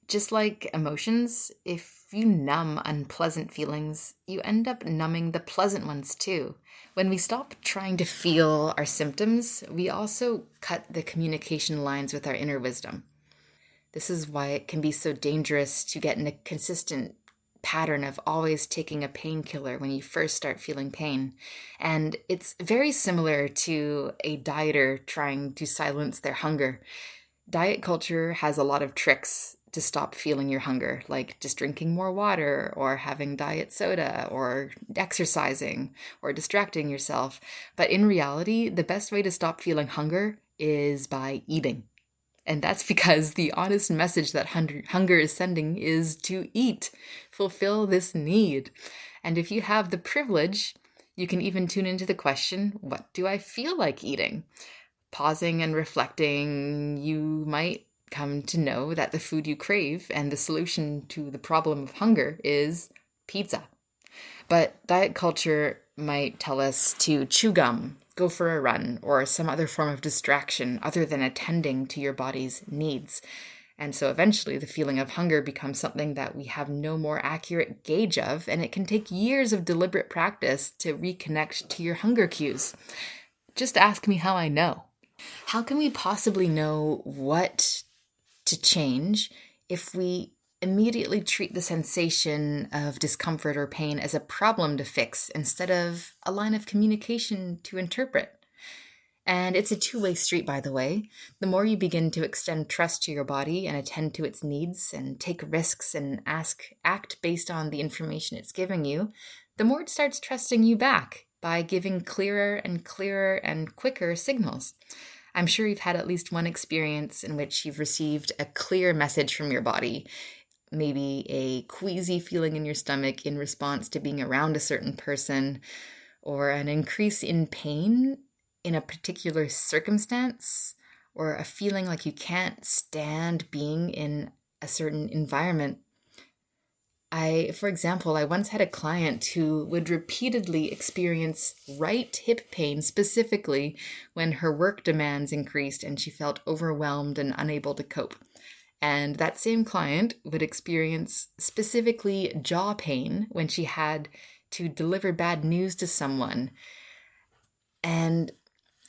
[SPEAKER 1] Just like emotions, if you numb unpleasant feelings, you end up numbing the pleasant ones too. When we stop trying to feel our symptoms, we also cut the communication lines with our inner wisdom. This is why it can be so dangerous to get in a consistent pattern of always taking a painkiller when you first start feeling pain. And it's very similar to a dieter trying to silence their hunger. Diet culture has a lot of tricks to stop feeling your hunger, like just drinking more water or having diet soda or exercising or distracting yourself. But in reality, the best way to stop feeling hunger is by eating. And that's because the honest message that hunger is sending is to eat, fulfill this need. And if you have the privilege, you can even tune into the question, what do I feel like eating? Pausing and reflecting, you might come to know that the food you crave and the solution to the problem of hunger is pizza. But diet culture might tell us to chew gum, go for a run, or some other form of distraction other than attending to your body's needs. And so eventually the feeling of hunger becomes something that we have no more accurate gauge of, and it can take years of deliberate practice to reconnect to your hunger cues. Just ask me how I know. How can we possibly know what to change if we immediately treat the sensation of discomfort or pain as a problem to fix instead of a line of communication to interpret? And it's a two-way street, by the way. The more you begin to extend trust to your body and attend to its needs and take risks and act based on the information it's giving you, the more it starts trusting you back by giving clearer and quicker signals. I'm sure you've had at least one experience in which you've received a clear message from your body, maybe a queasy feeling in your stomach in response to being around a certain person, or an increase in pain in a particular circumstance, or a feeling like you can't stand being in a certain environment. For example, I once had a client who would repeatedly experience right hip pain specifically when her work demands increased and she felt overwhelmed and unable to cope. And that same client would experience specifically jaw pain when she had to deliver bad news to someone. And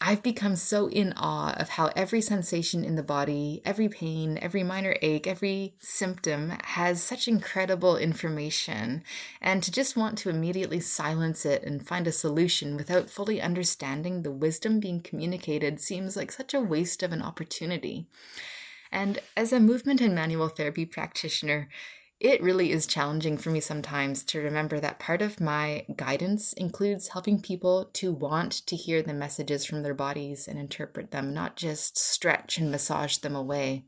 [SPEAKER 1] I've become so in awe of how every sensation in the body, every pain, every minor ache, every symptom has such incredible information. And to just want to immediately silence it and find a solution without fully understanding the wisdom being communicated seems like such a waste of an opportunity. And as a movement and manual therapy practitioner, it really is challenging for me sometimes to remember that part of my guidance includes helping people to want to hear the messages from their bodies and interpret them, not just stretch and massage them away.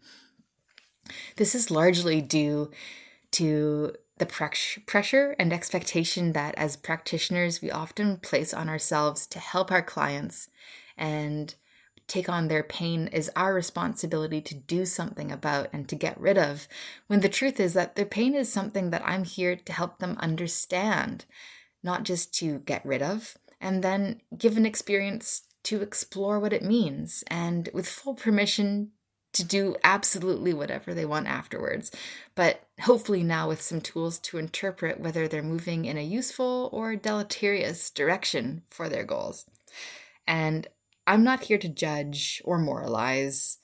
[SPEAKER 1] This is largely due to the pressure and expectation that as practitioners we often place on ourselves to help our clients and take on their pain is our responsibility to do something about and to get rid of, when the truth is that their pain is something that I'm here to help them understand, not just to get rid of, and then give an experience to explore what it means, and with full permission to do absolutely whatever they want afterwards, but hopefully now with some tools to interpret whether they're moving in a useful or deleterious direction for their goals. And I'm not here to judge or moralize.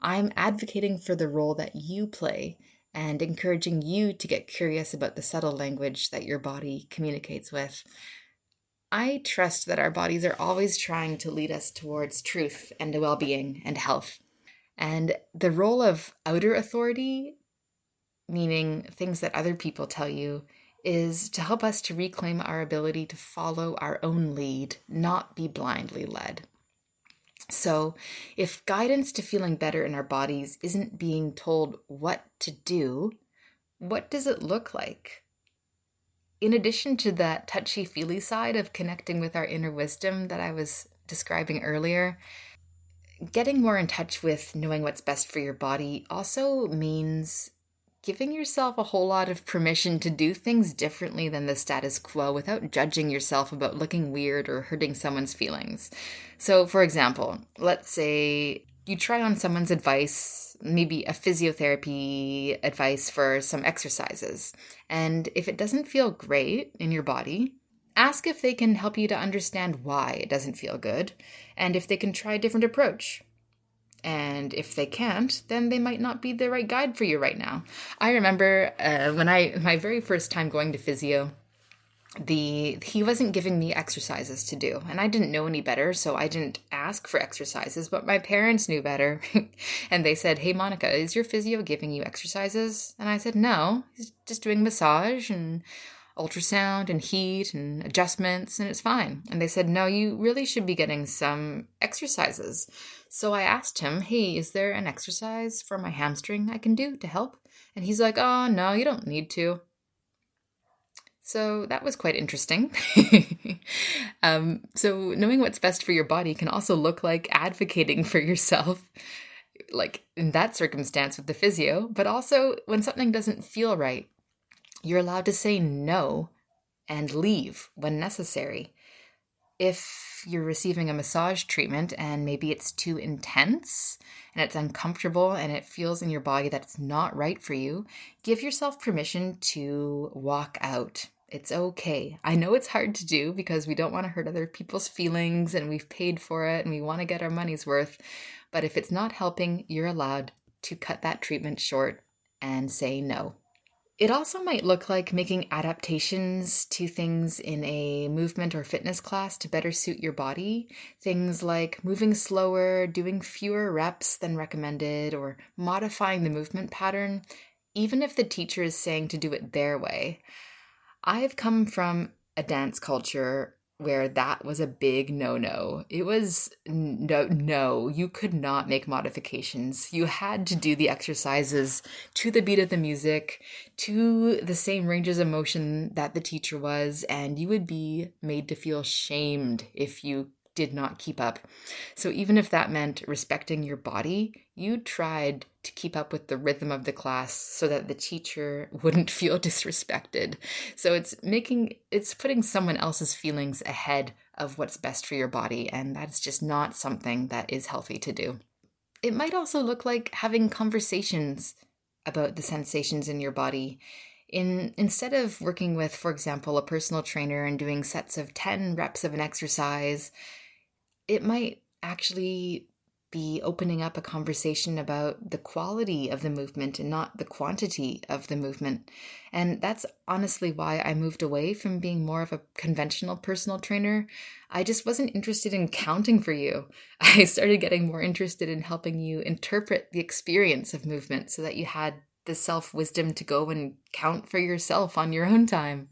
[SPEAKER 1] I'm advocating for the role that you play and encouraging you to get curious about the subtle language that your body communicates with. I trust that our bodies are always trying to lead us towards truth and well-being and health. And the role of outer authority, meaning things that other people tell you, is to help us to reclaim our ability to follow our own lead, not be blindly led. So if guidance to feeling better in our bodies isn't being told what to do, what does it look like? In addition to that touchy-feely side of connecting with our inner wisdom that I was describing earlier, getting more in touch with knowing what's best for your body also means giving yourself a whole lot of permission to do things differently than the status quo without judging yourself about looking weird or hurting someone's feelings. So, for example, let's say you try on someone's advice, maybe a physiotherapy advice for some exercises. And if it doesn't feel great in your body, ask if they can help you to understand why it doesn't feel good and if they can try a different approach. And if they can't, then they might not be the right guide for you right now. I remember my very first time going to physio, he wasn't giving me exercises to do, and I didn't know any better, so I didn't ask for exercises, but my parents knew better. And they said, "Hey, Monica, is your physio giving you exercises?" And I said, "No, he's just doing massage and ultrasound and heat and adjustments, and it's fine." And they said, "No, you really should be getting some exercises." So I asked him, "Hey, is there an exercise for my hamstring I can do to help?" And he's like, "Oh, no, you don't need to." So that was quite interesting. So knowing what's best for your body can also look like advocating for yourself, like in that circumstance with the physio, but also when something doesn't feel right, you're allowed to say no and leave when necessary. If you're receiving a massage treatment and maybe it's too intense and it's uncomfortable and it feels in your body that it's not right for you, give yourself permission to walk out. It's okay. I know it's hard to do because we don't want to hurt other people's feelings and we've paid for it and we want to get our money's worth. But if it's not helping, you're allowed to cut that treatment short and say no. It also might look like making adaptations to things in a movement or fitness class to better suit your body. Things like moving slower, doing fewer reps than recommended, or modifying the movement pattern, even if the teacher is saying to do it their way. I've come from a dance culture where that was a big no-no. It was no, you could not make modifications. You had to do the exercises to the beat of the music, to the same ranges of motion that the teacher was, and you would be made to feel shamed if you did not keep up. So even if that meant respecting your body, you tried to keep up with the rhythm of the class so that the teacher wouldn't feel disrespected. So it's putting someone else's feelings ahead of what's best for your body, and that's just not something that is healthy to do. It might also look like having conversations about the sensations in your body. Instead of working with, for example, a personal trainer and doing sets of 10 reps of an exercise, it might actually be opening up a conversation about the quality of the movement and not the quantity of the movement. And that's honestly why I moved away from being more of a conventional personal trainer. I just wasn't interested in counting for you. I started getting more interested in helping you interpret the experience of movement so that you had the self-wisdom to go and count for yourself on your own time.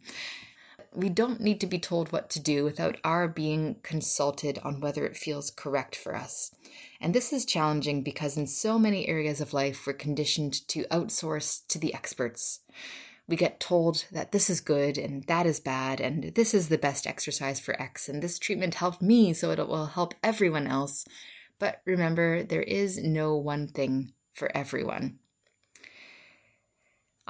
[SPEAKER 1] We don't need to be told what to do without our being consulted on whether it feels correct for us. And this is challenging because in so many areas of life, we're conditioned to outsource to the experts. We get told that this is good and that is bad, and this is the best exercise for X, and this treatment helped me, so it will help everyone else. But remember, there is no one thing for everyone.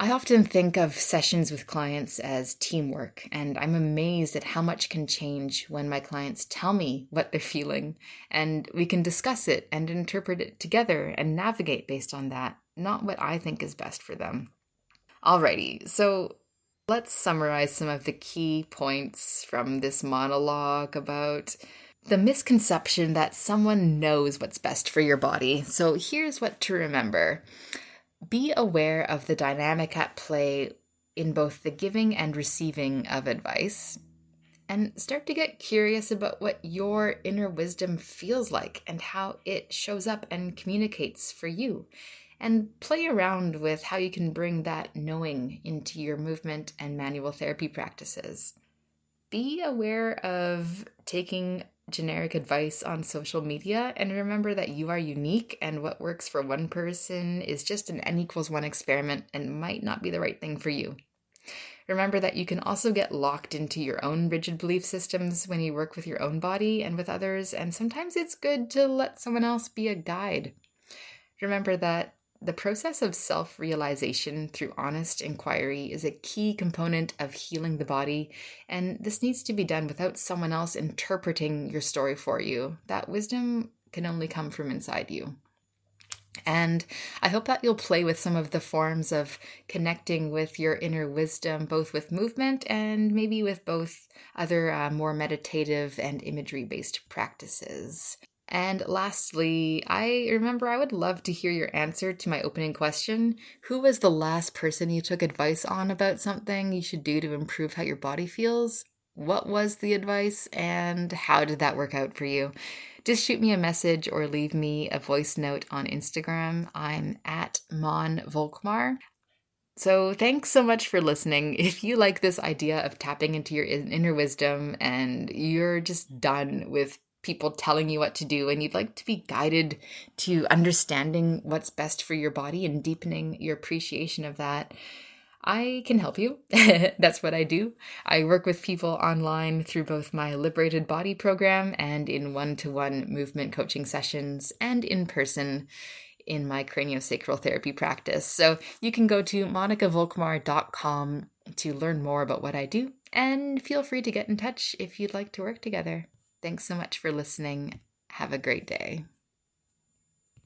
[SPEAKER 1] I often think of sessions with clients as teamwork, and I'm amazed at how much can change when my clients tell me what they're feeling, and we can discuss it and interpret it together and navigate based on that, not what I think is best for them. Alrighty, so let's summarize some of the key points from this monologue about the misconception that someone knows what's best for your body. So here's what to remember. Be aware of the dynamic at play in both the giving and receiving of advice, and start to get curious about what your inner wisdom feels like and how it shows up and communicates for you, and play around with how you can bring that knowing into your movement and manual therapy practices. Be aware of taking generic advice on social media, and remember that you are unique, and what works for one person is just an N=1 experiment and might not be the right thing for you. Remember that you can also get locked into your own rigid belief systems when you work with your own body and with others, and sometimes it's good to let someone else be a guide. Remember that The process of self-realization through honest inquiry is a key component of healing the body, and this needs to be done without someone else interpreting your story for you. That wisdom can only come from inside you. And I hope that you'll play with some of the forms of connecting with your inner wisdom, both with movement and maybe with both other more meditative and imagery-based practices. And lastly, I would love to hear your answer to my opening question. Who was the last person you took advice on about something you should do to improve how your body feels? What was the advice and how did that work out for you? Just shoot me a message or leave me a voice note on Instagram. I'm at Mon Volkmar. So thanks so much for listening. If you like this idea of tapping into your inner wisdom and you're just done with people telling you what to do and you'd like to be guided to understanding what's best for your body and deepening your appreciation of that, I can help you. That's what I do. I work with people online through both my Liberated Body program and in one-to-one movement coaching sessions and in person in my craniosacral therapy practice. So you can go to monicavolkmar.com to learn more about what I do, and feel free to get in touch if you'd like to work together. Thanks so much for listening. Have a great day.